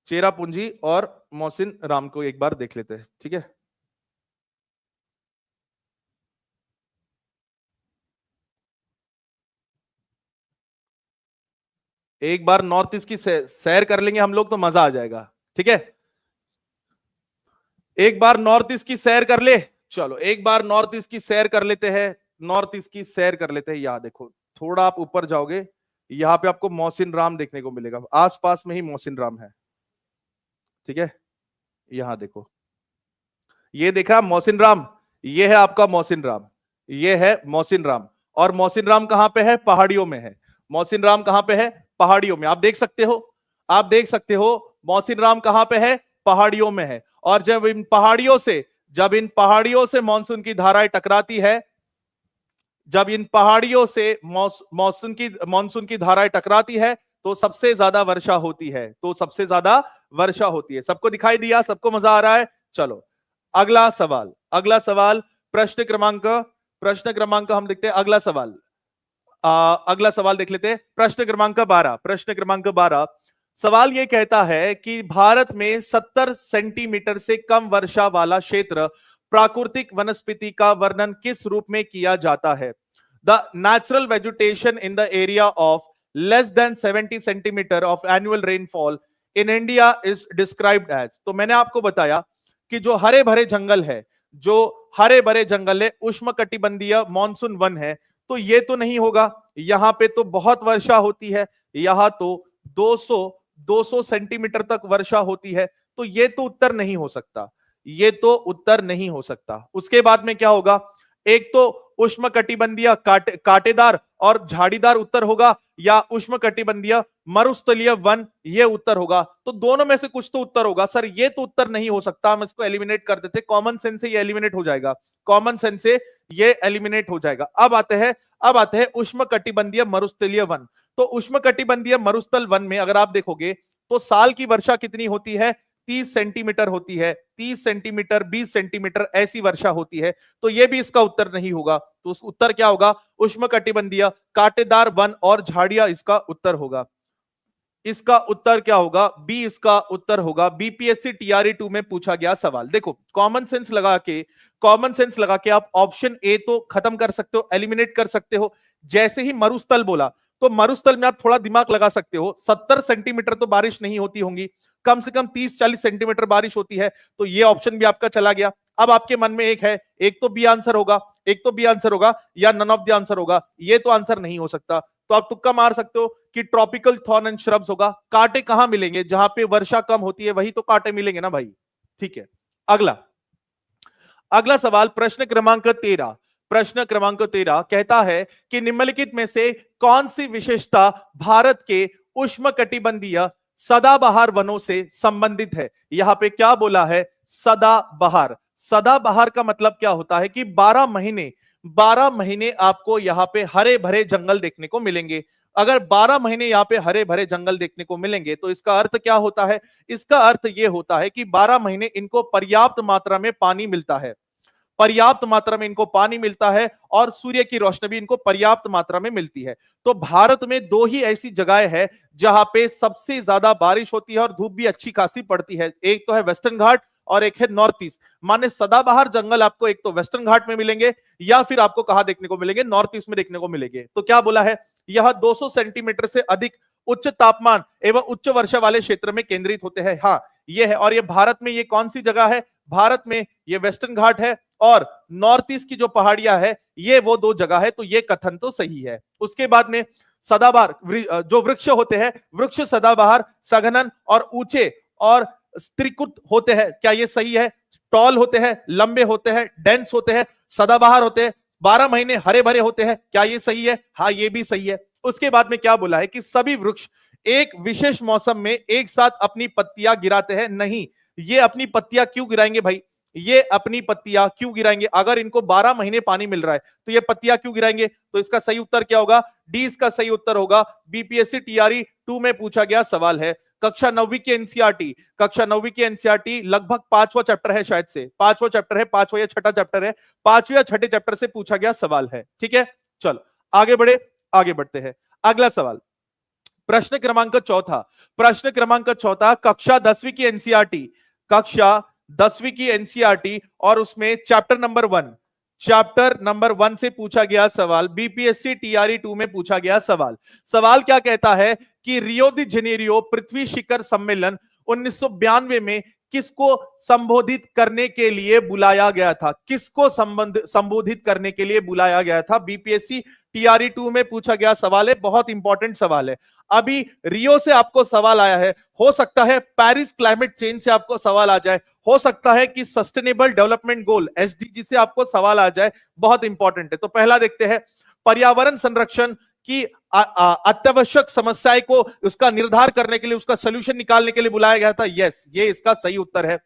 चेरापूंजी और मोहसिन राम को एक बार देख लेते हैं, ठीक है। एक बार नॉर्थ ईस्ट की सैर कर लेंगे हम लोग तो मजा आ जाएगा, ठीक है। एक बार नॉर्थ ईस्ट की सैर कर ले, चलो एक बार नॉर्थ ईस्ट की सैर कर लेते हैं। नॉर्थ ईस्ट की सैर कर लेते हैं। यहां देखो, थोड़ा आप ऊपर जाओगे, यहां पे आपको मोहसिन राम देखने को मिलेगा। आसपास में ही मोहसिन राम है, ठीक है। यहां देखो, ये देखा मोहसिन राम, ये है आपका मोहसिन राम, ये है मोहसिन राम। और मोहसिन राम कहां पे है? पहाड़ियों में है। मोहसिन राम कहां पे है? पहाड़ियों में। आप देख सकते हो, आप देख सकते हो मोहसिन राम कहां पे है? पहाड़ियों में है। और जब इन पहाड़ियों से मानसून की धाराएं टकराती है, जब इन पहाड़ियों से मानसून की धाराएं टकराती है तो सबसे ज्यादा वर्षा होती है, तो सबसे ज्यादा वर्षा होती है। सबको दिखाई दिया? सबको मजा आ रहा है? चलो अगला सवाल, अगला सवाल, प्रश्न क्रमांक हम देखते हैं। अगला सवाल, अगला सवाल देख लेते हैं। प्रश्न क्रमांक 12, प्रश्न क्रमांक 12, सवाल यह कहता है कि भारत में 70 सेंटीमीटर से कम वर्षा वाला क्षेत्र प्राकृतिक वनस्पति का वर्णन किस रूप में किया जाता है? The natural vegetation in the area of less than 70 centimetre of annual rainfall in India is described as. तो मैंने आपको बताया कि जो हरे भरे जंगल है, जो हरे भरे जंगल है, उष्णकटिबंधीय मानसून वन है। तो ये तो नहीं होगा, यहां पे तो बहुत वर्षा होती है, यहां तो 200 सेंटीमीटर तक वर्षा होती है। तो ये तो उत्तर नहीं हो सकता, ये तो उत्तर नहीं हो सकता। उसके बाद में क्या होगा? एक तो उष्णकटिबंधीय कांटेदार और झाड़ीदार उत्तर होगा, या उष्णकटिबंधीय मरुस्थलीय वन ये उत्तर होगा। तो दोनों में से कुछ तो उत्तर होगा। सर ये तो उत्तर नहीं हो सकता, हम इसको एलिमिनेट कर देते। कॉमन सेंस से ये एलिमिनेट हो जाएगा, कॉमन सेंस से ये एलिमिनेट हो जाएगा। अब आते हैं उष्णकटिबंधीय मरुस्थलीय वन। तो उष्णकटिबंधीय मरुस्थल वन में अगर आप देखोगे तो साल की वर्षा कितनी होती है? 30 सेंटीमीटर होती है, 30 सेंटीमीटर, 20 सेंटीमीटर ऐसी वर्षा होती है। तो ये भी इसका उत्तर नहीं होगा। तो उस उत्तर क्या होगा? उष्णकटिबंधीय कांटेदार वन और झाड़ियां इसका उत्तर होगा। इसका उत्तर क्या होगा? बी इसका उत्तर होगा। बीपीएससी टीआरई 2 में पूछा गया सवाल। देखो कॉमन सेंस लगा के आप ऑप्शन ए तो खत्म कर सकते हो, एलिमिनेट कर सकते हो। जैसे ही मरुस्थल बोला तो मरुस्थल में आप थोड़ा दिमाग लगा सकते हो। 70 सेंटीमीटर तो बारिश नहीं होती होंगी, कम से कम 30-40 सेंटीमीटर बारिश होती है। तो ये ऑप्शन भी आपका चला गया। अब आपके मन में एक है, एक तो बी आंसर होगा, एक तो बी आंसर होगा, या नन ऑफ द आंसर होगा। ये तो आंसर नहीं हो सकता। तो आप तुक्का मार सकते हो कि ट्रॉपिकल थॉर्न एंड श्रब्स होगा। कांटे कहां मिलेंगे? जहां पे वर्षा कम होती है वही तो कांटे मिलेंगे ना भाई, ठीक है। अगला सवाल, प्रश्न क्रमांक 13, प्रश्न क्रमांक 13 कहता है कि निम्नलिखित में से कौन सी विशेषता भारत के उष्णकटिबंधीय सदाबहार वनों से संबंधित है? यहां पे क्या बोला है? सदाबहार। सदाबहार का मतलब क्या होता है कि 12 महीने आपको यहां पे हरे भरे जंगल देखने को मिलेंगे। अगर 12 महीने यहां पे हरे भरे जंगल देखने को मिलेंगे तो इसका अर्थ क्या होता है? इसका अर्थ यह होता है कि 12 महीने इनको पर्याप्त मात्रा में पानी मिलता है, पर्याप्त मात्रा में इनको पानी मिलता है, और सूर्य की रोशनी भी इनको पर्याप्त मात्रा में मिलती है। तो भारत में दो ही ऐसी जगह है जहां पे सबसे ज्यादा बारिश होती है और धूप भी अच्छी खासी पड़ती है। एक तो है वेस्टर्न घाट और एक है नॉर्थ ईस्ट। माने सदाबहार जंगल आपको एक तो वेस्टर्न घाट में मिलेंगे, या फिर आपको कहां देखने को मिलेंगे? नॉर्थ ईस्ट में देखने को मिलेंगे। तो क्या बोला है? यह 200 सेंटीमीटर से अधिक उच्च तापमान एवं उच्च वर्षा वाले क्षेत्र में केंद्रित होते हैं। हाँ ये है। और ये भारत में ये कौन सी जगह है? भारत में ये वेस्टर्न घाट है, और नॉर्थ ईस्ट की जो पहाड़ियां है ये वो दो जगह है, तो ये कथन तो सही है। उसके बाद में सदाबहार जो वृक्ष होते हैं, वृक्ष सदाबहार सघनन और ऊंचे और स्त्रीकृत होते हैं, क्या ये सही है? टॉल होते हैं, लंबे होते हैं, डेंस होते हैं, सदाबहार होते हैं, 12 महीने हरे भरे होते हैं, क्या ये सही है? हाँ, ये भी सही है। उसके बाद में क्या बोला है कि सभी वृक्ष एक विशेष मौसम में एक साथ अपनी पत्तियां गिराते हैं। नहीं, ये अपनी पत्तियां क्यों गिराएंगे भाई? ये अपनी पत्तियां क्यों गिराएंगे? अगर इनको 12 महीने पानी मिल रहा है तो ये पत्तियां क्यों गिराएंगे? तो इसका सही उत्तर क्या होगा? डी इसका सही उत्तर होगा। बीपीएससी टीआरई 2 में पूछा गया सवाल है। कक्षा 9वीं की एनसीईआरटी, कक्षा 9वीं की एनसीईआरटी लगभग 5वां चैप्टर है, शायद से 5वां चैप्टर है, 5वां या 6ठा चैप्टर है, 5वें या 6ठे चैप्टर से पूछा गया सवाल है। ठीक है, चलो आगे बढ़ते हैं। अगला सवाल, प्रश्न क्रमांक चौथा, प्रश्न क्रमांक चौथा, कक्षा 10वीं की एनसीईआरटी, कक्षा 10वीं की एनसीईआरटी और उसमें चैप्टर नंबर 1 से पूछा गया सवाल, बीपीएससी टीआरई 2 में पूछा गया सवाल। सवाल क्या कहता है कि रियो दी जेनेरियो पृथ्वी शिखर सम्मेलन 1992 में किसको संबोधित करने के लिए बुलाया गया था? किसको संबोधित करने के लिए बुलाया गया था? बीपीएससी टीआरई 2 में पूछा गया सवाल है, बहुत इंपॉर्टेंट सवाल है। अभी रियो से आपको सवाल आया है, हो सकता है पेरिस क्लाइमेट चेंज से आपको सवाल आ जाए, हो सकता है कि सस्टेनेबल डेवलपमेंट गोल एसडीजी से आपको सवाल आ जाए, बहुत इंपॉर्टेंट है। तो पहला देखते हैं, पर्यावरण संरक्षण की अत्यावश्यक समस्याएं को उसका निर्धार करने के लिए, उसका सोल्यूशन निकालने के लिए बुलाया गया था। यस, ये इसका सही उत्तर है।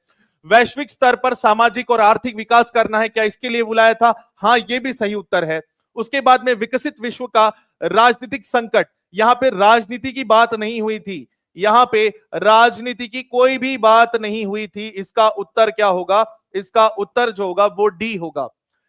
वैश्विक स्तर पर सामाजिक और आर्थिक विकास करना है, क्या इसके लिए बुलाया था? हाँ, ये भी सही उत्तर है। उसके बाद में विकसित विश्व का राजनीतिक संकट, यहां पे राजनीति की बात नहीं हुई थी, यहां पे राजनीति की कोई भी बात नहीं हुई थी। इसका उत्तर क्या होगा? इसका उत्तर जो होगा वो डी होगा।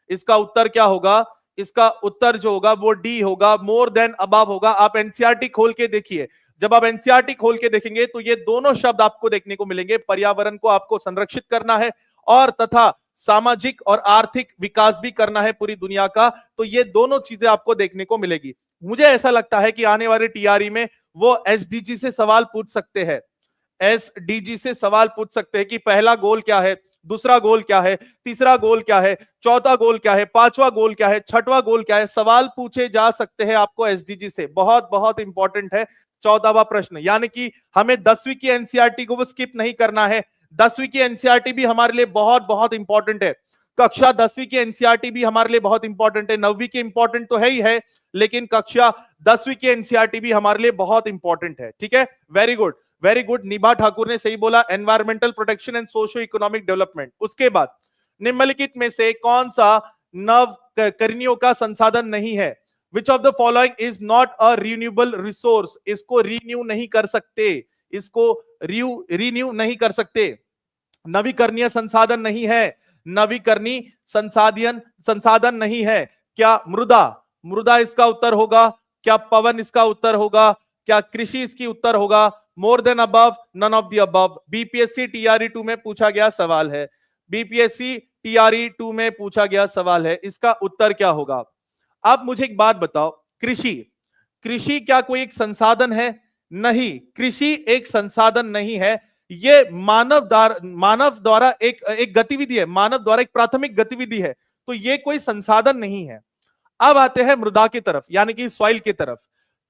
इसका उत्तर क्या होगा? इसका उत्तर जो होगा वो डी होगा, मोर देन अबव होगा। आप एनसीईआरटी खोल के देखिए, जब आप एनसीईआरटी खोल के देखेंगे तो ये दोनों शब्द आपको देखने को मिलेंगे। पर्यावरण को आपको संरक्षित करना है और तथा सामाजिक और आर्थिक विकास भी करना है पूरी दुनिया का, तो ये दोनों चीजें आपको देखने को मिलेगी। मुझे ऐसा लगता है कि आने वाले टीआरई में वो एसडीजी से सवाल पूछ सकते हैं, एसडीजी से सवाल पूछ सकते हैं कि पहला गोल क्या है, दूसरा गोल क्या है, तीसरा गोल क्या है, चौथा गोल क्या है, पांचवा गोल क्या है, छठवां गोल क्या है। सवाल पूछे जा सकते हैं आपको एसडीजी से, बहुत बहुत इंपॉर्टेंट है 14वां प्रश्न। यानी कि हमें 10वीं की एनसीईआरटी को स्किप नहीं करना है। 10वीं की एनसीईआरटी भी हमारे लिए बहुत बहुत इंपॉर्टेंट है। कक्षा 10वीं की एनसीईआरटी भी हमारे लिए बहुत इंपॉर्टेंट है। 9वीं की इंपॉर्टेंट तो है ही है, लेकिन कक्षा 10वीं की एनसीईआरटी भी हमारे लिए बहुत इंपॉर्टेंट है। ठीक है, वेरी गुड वेरी गुड, निभा ठाकुर ने सही बोला, environmental protection and socio economic development. उसके बाद निम्नलिखित में से कौन सा नवकरणीयों का संसाधन नहीं है? Which of the following is not a renewable resource? इसको रीन्यू नहीं कर सकते, इसको रिन्यू नहीं कर सकते। नवीकरणीय संसाधन नहीं है, नवीकरणीय संसाधन नहीं है। क्या मृदा इसका उत्तर होगा? क्या पवन इसका उत्तर होगा? क्या कृषि इसकी उत्तर होगा? More than above, none of the above. BPSC TRE 2 में पूछा गया सवाल है, बीपीएससी टीआरई 2 में पूछा गया सवाल है, इसका उत्तर क्या होगा? आप मुझे एक बात बताओ, कृषि क्या कोई एक संसाधन है? नहीं, कृषि एक संसाधन नहीं है। ये मानव द्वारा एक गतिविधि है, मानव द्वारा एक प्राथमिक गतिविधि है, तो ये कोई संसाधन नहीं है। अब आते हैं मृदा की तरफ, यानी कि सॉइल की तरफ।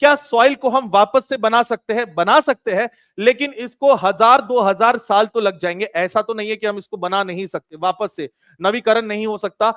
क्या सॉइल को हम वापस से बना सकते हैं? बना सकते हैं, लेकिन इसको 1000-2000 साल तो लग जाएंगे। ऐसा तो नहीं है कि हम इसको बना नहीं सकते, वापस से नवीकरण नहीं हो सकता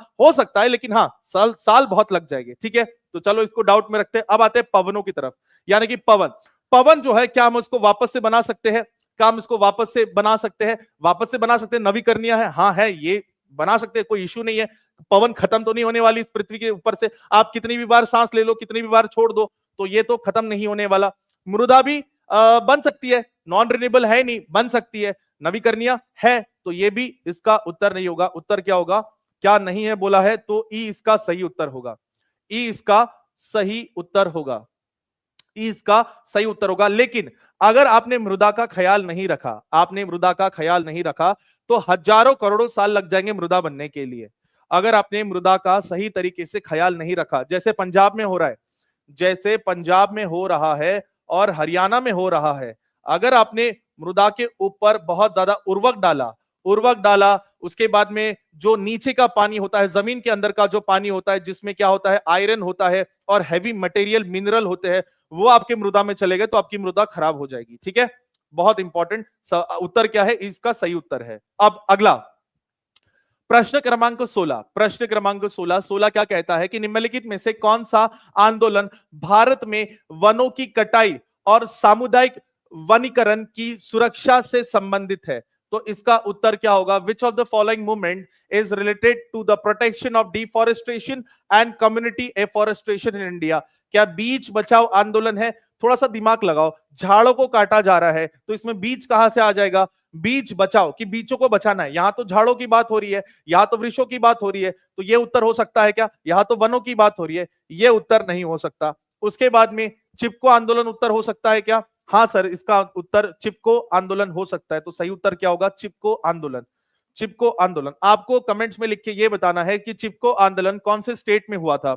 है, लेकिन हाँ साल बहुत लग जाएंगे। ठीक है, तो चलो इसको डाउट में रखते हैं। अब आते हैं पवनों की तरफ, यानी कि पवन जो है, क्या हम उसको वापस से बना सकते हैं? क्या हम इसको वापस से बना सकते हैं? वापस से बना सकते हैं, नवीकरणीय है, हाँ है, ये बना सकते हैं, कोई इश्यू नहीं है। पवन खत्म तो नहीं होने वाली इस पृथ्वी के ऊपर से, आप कितनी भी बार सांस ले लो, कितनी भी बार छोड़ दो, तो ये तो खत्म नहीं होने वाला। मृदा भी बन सकती है, नॉन रिन्यूएबल है नहीं, बन सकती है। नवीकरणीय है, तो ये भी इसका उत्तर नहीं होगा। उत्तर क्या होगा? क्या नहीं है बोला है, तो ई इसका सही उत्तर होगा। ई इसका सही उत्तर होगा, ई इसका सही उत्तर होगा। लेकिन अगर आपने मृदा का ख्याल नहीं रखा, तो हजारों करोड़ों साल लग जाएंगे मृदा बनने के लिए। अगर आपने मृदा का सही तरीके से ख्याल नहीं रखा, जैसे पंजाब में हो रहा है और हरियाणा में हो रहा है, अगर आपने मृदा के ऊपर बहुत ज्यादा उर्वरक डाला, उसके बाद में जो नीचे का पानी होता है, जमीन के अंदर का जो पानी होता है, जिसमें क्या होता है, आयरन होता है और हैवी मटेरियल मिनरल होते हैं, वो आपके मृदा में चले गए तो आपकी मृदा खराब हो जाएगी। ठीक है, बहुत इंपॉर्टेंट उत्तर क्या है, इसका सही उत्तर है। अब अगला प्रश्न क्रमांक 16, प्रश्न क्रमांक 16 क्या कहता है कि निम्नलिखित में से कौन सा आंदोलन भारत में वनों की कटाई और सामुदायिक वनीकरण की सुरक्षा से संबंधित है? तो इसका उत्तर क्या होगा? Which of the following movement is related to the protection of deforestation and community afforestation in India? क्या बीच बचाओ आंदोलन है? थोड़ा सा दिमाग लगाओ, झाड़ों को काटा जा रहा है तो इसमें बीज कहां से आ जाएगा? बीज बचाओ कि बीजों को बचाना है, यहां तो झाड़ों की बात हो रही है, यहां तो वृक्षों की बात हो रही है, तो ये उत्तर हो सकता है क्या? यहां तो वनों की बात हो रही है, ये उत्तर नहीं हो सकता। उसके बाद में चिपको आंदोलन उत्तर हो सकता है क्या? हाँ सर, इसका उत्तर चिपको आंदोलन हो सकता है। तो सही उत्तर क्या होगा? चिपको आंदोलन। चिपको आंदोलन आपको कमेंट्स में लिख के ये बताना है कि चिपको आंदोलन कौन से स्टेट में हुआ था,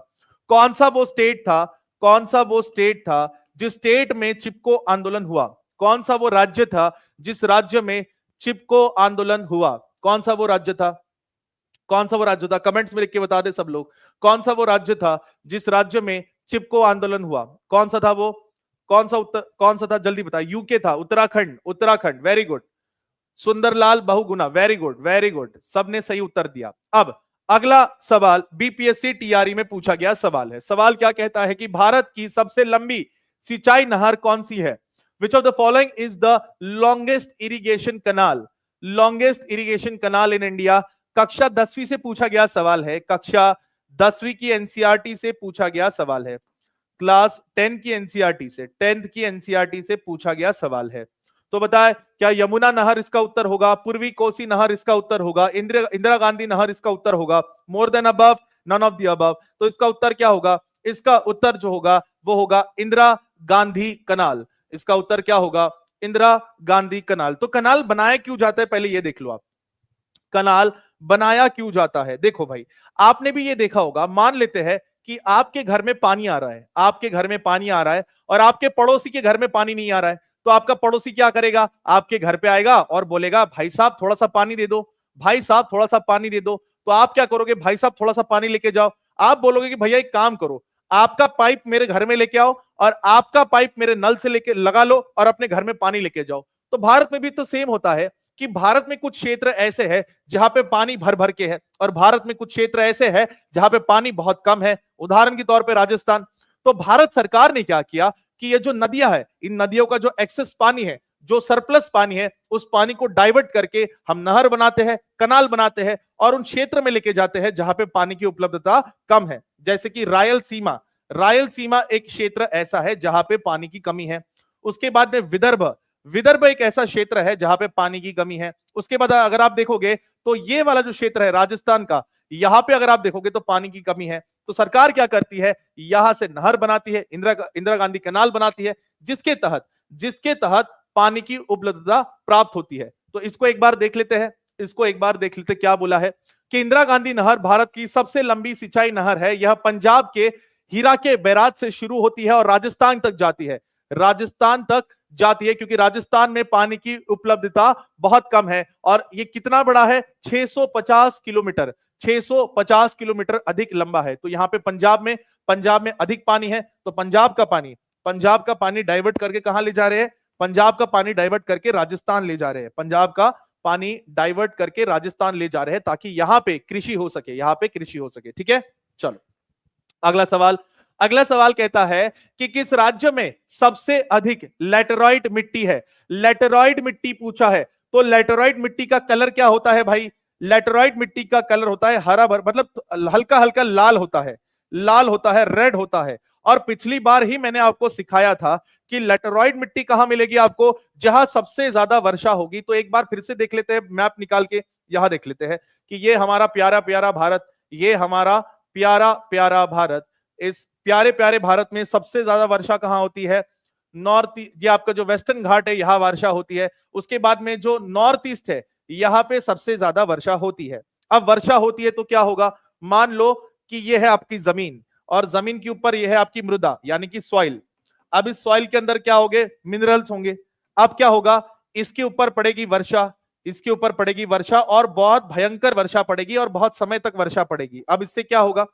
कौन सा वो स्टेट था, कौन सा वो स्टेट था जिस स्टेट में चिपको आंदोलन हुआ, कौन सा वो राज्य था जिस राज्य में चिपको आंदोलन हुआ, कौन सा वो राज्य था, कौन सा वो राज्य था? कमेंट्स में लिख के बता दे सब लोग, कौन सा वो राज्य था जिस राज्य में चिपको आंदोलन हुआ, कौन सा था वो, कौन सा उत्तर, कौन सा था, जल्दी बताओ। यूके था, Uttarakhand, Uttarakhand, very good. Sundarlal Bahuguna, very good very good, सबने सही उत्तर दिया। अब अगला सवाल बीपीएससी टीआरई में पूछा गया सवाल है। सवाल क्या कहता है कि भारत की सबसे लंबी सिंचाई नहर कौन सी है? Which of the following is the longest irrigation canal? Longest irrigation canal in India. कक्षा 10वीं से पूछा गया सवाल है, कक्षा 10वीं की एनसीईआरटी से पूछा गया सवाल है, क्लास 10 की एनसीईआरटी से, 10th की एनसीईआरटी से पूछा गया सवाल है। तो बताए क्या यमुना नहर इसका उत्तर होगा, पूर्वी कोसी नहर इसका उत्तर होगा, इंदिरा गांधी नहर इसका उत्तर होगा, more than above, none of the above? तो इसका उत्तर क्या होगा? इसका उत्तर जो होगा वो होगा इंदिरा गांधी कनाल। इसका उत्तर क्या होगा? इंदिरा गांधी कनाल। तो कनाल बनाया क्यों जाता है, पहले ये देख लो आप, कनाल बनाया क्यों जाता है? देखो भाई, आपने भी ये देखा होगा, मान लेते हैं कि आपके घर में पानी आ रहा है, आपके घर में पानी आ रहा है और आपके पड़ोसी के घर में पानी नहीं आ रहा है, तो आपका पड़ोसी क्या करेगा? आपके घर पे आएगा और बोलेगा भाई साहब थोड़ा सा पानी दे दो, भाई साहब थोड़ा सा पानी दे दो। तो आप क्या करोगे? भाई साहब थोड़ा सा पानी लेके जाओ। आप बोलोगे कि भैया एक काम करो, आपका पाइप मेरे घर में लेके आओ और आपका पाइप मेरे नल से लेके लगा लो और अपने घर में पानी लेके जाओ। तो भारत में भी तो सेम होता है कि भारत में कुछ क्षेत्र ऐसे हैं जहां पे पानी भर भर के है और भारत में कुछ क्षेत्र ऐसे हैं जहां पे पानी बहुत कम है, उदाहरण के तौर पे राजस्थान। तो भारत सरकार ने क्या किया कि ये जो नदियां है, इन नदियों का जो एक्सेस पानी है, जो सरप्लस पानी है, उस पानी को डाइवर्ट करके हम नहर बनाते हैं, कनाल बनाते हैं और उन क्षेत्र में लेके जाते हैं जहां पे पानी की उपलब्धता कम है। जैसे कि रायलसीमा, रायलसीमा एक क्षेत्र ऐसा है जहां पे पानी की कमी है। उसके बाद में विदर्भ, विदर्भ एक ऐसा क्षेत्र है जहां पे पानी की कमी है। उसके बाद अगर आप देखोगे तो ये वाला जो क्षेत्र है राजस्थान का, यहां पे अगर आप देखोगे तो पानी की कमी है। तो सरकार क्या करती है? यहां से नहर बनाती है, इंदिरा गांधी कनाल बनाती है, जिसके तहत पानी की उपलब्धता प्राप्त होती है। तो इसको एक बार देख लेते हैं, इसको एक बार देख लेते क्या बोला है कि इंदिरा गांधी नहर भारत की सबसे लंबी सिंचाई नहर है। यह पंजाब के हीरा के बैराज से शुरू होती है और राजस्थान तक जाती है, राजस्थान तक जाती है, क्योंकि राजस्थान में पानी की उपलब्धता बहुत कम है। और ये कितना बड़ा है? 650 किलोमीटर, 650 किलोमीटर अधिक लंबा है। तो यहाँ पे पंजाब में अधिक पानी है, तो पंजाब का पानी डाइवर्ट करके कहां ले जा रहे हैं? पंजाब का पानी डाइवर्ट करके राजस्थान ले जा रहे हैं, पंजाब का पानी डाइवर्ट करके राजस्थान ले जा रहे हैं ताकि यहां पे कृषि हो सके, यहां पे कृषि हो सके। ठीक है, चलो अगला सवाल। अगला सवाल कहता है कि किस राज्य में सबसे अधिक लैटेराइट मिट्टी है? लैटेराइट मिट्टी पूछा है, तो लैटेराइट मिट्टी का कलर क्या होता है भाई? लैटेराइट मिट्टी का कलर होता है हरा भर, मतलब हल्का हल्का लाल होता है, लाल होता है, रेड होता है। और पिछली बार ही मैंने आपको सिखाया था कि लैटेराइट मिट्टी कहां मिलेगी आपको? जहां सबसे ज्यादा वर्षा होगी। तो एक बार फिर से देख लेते हैं, मैप निकाल के यहां देख लेते हैं कि ये हमारा प्यारा प्यारा भारत, ये हमारा प्यारा प्यारा भारत, इस प्यारे प्यारे भारत में सबसे ज्यादा वर्षा कहां होती है? नॉर्थ, ये आपका जो वेस्टर्न घाट है यहां वर्षा होती है। उसके बाद में जो नॉर्थ ईस्ट है यहां पे सबसे ज्यादा वर्षा होती है। अब वर्षा होती है तो क्या होगा? मान लो कि ये है आपकी जमीन और जमीन के ऊपर ये है आपकी मृदा यानी कि सॉइल। अब इस सॉइल के अंदर क्या होंगे? मिनरल्स होंगे। अब क्या होगा? इसके ऊपर पड़ेगी वर्षा, इसके ऊपर पड़ेगी वर्षा और बहुत भयंकर वर्षा पड़ेगी और बहुत समय तक वर्षा पड़ेगी। अब इससे क्या होगा?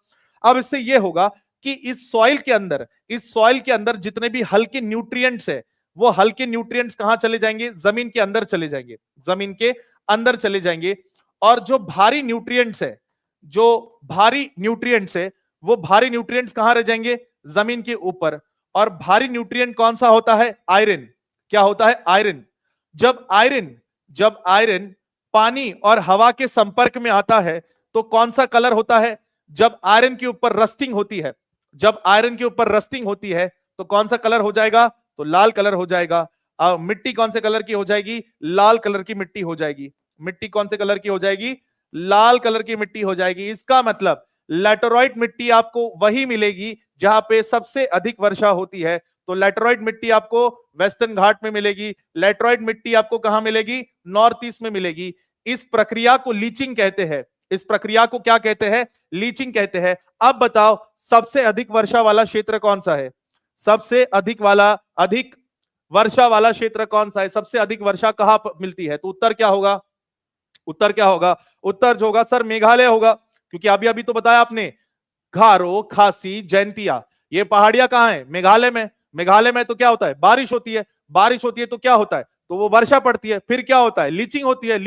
अब इससे यह होगा कि इस सॉइल के अंदर जितने भी हल्के न्यूट्रिएंट्स है, वो हल्के न्यूट्रिएंट्स कहां चले जाएंगे? जमीन के अंदर चले जाएंगे, जमीन के अंदर चले जाएंगे। और जो भारी न्यूट्रिएंट्स है, वो भारी न्यूट्रिएंट्स कहां रह जाएंगे? जमीन के ऊपर। और भारी न्यूट्रिएंट कौन सा होता है? आयरन। क्या होता है? आयरन। जब आयरन पानी और हवा के संपर्क में आता है तो कौन सा कलर होता है? जब आयरन के ऊपर रस्टिंग होती है तो कौन सा कलर हो जाएगा? तो लाल कलर हो जाएगा। अब मिट्टी कौन से कलर की हो जाएगी? लाल कलर की मिट्टी हो जाएगी। मिट्टी कौन से कलर की हो जाएगी? लाल कलर की मिट्टी हो जाएगी। इसका मतलब लैटेराइट मिट्टी आपको वही मिलेगी जहां पे सबसे अधिक वर्षा होती है। तो लैटेराइट मिट्टी आपको वेस्टर्न घाट में मिलेगी। लैटेराइट मिट्टी आपको कहां मिलेगी? नॉर्थ ईस्ट में मिलेगी। इस प्रक्रिया को लीचिंग कहते हैं। इस प्रक्रिया को क्या कहते हैं? लीचिंग कहते हैं। अब बताओ सबसे अधिक वर्षा वाला क्षेत्र कौन सा है? सबसे अधिक वर्षा वाला क्षेत्र कौन सा है? सबसे अधिक वर्षा कहां मिलती है? तो उत्तर क्या होगा? उत्तर जो होगा सर मेघालय होगा, क्योंकि अभी तो बताया आपने गारो, खासी, जैंतिया, ये पहाड़ियां कहां है? मेघालय में। मेघालय में तो क्या होता है? बारिश होती है तो क्या होता है? तो वो वर्षा पड़ती है। फिर क्या होता है? लीचिंग होती है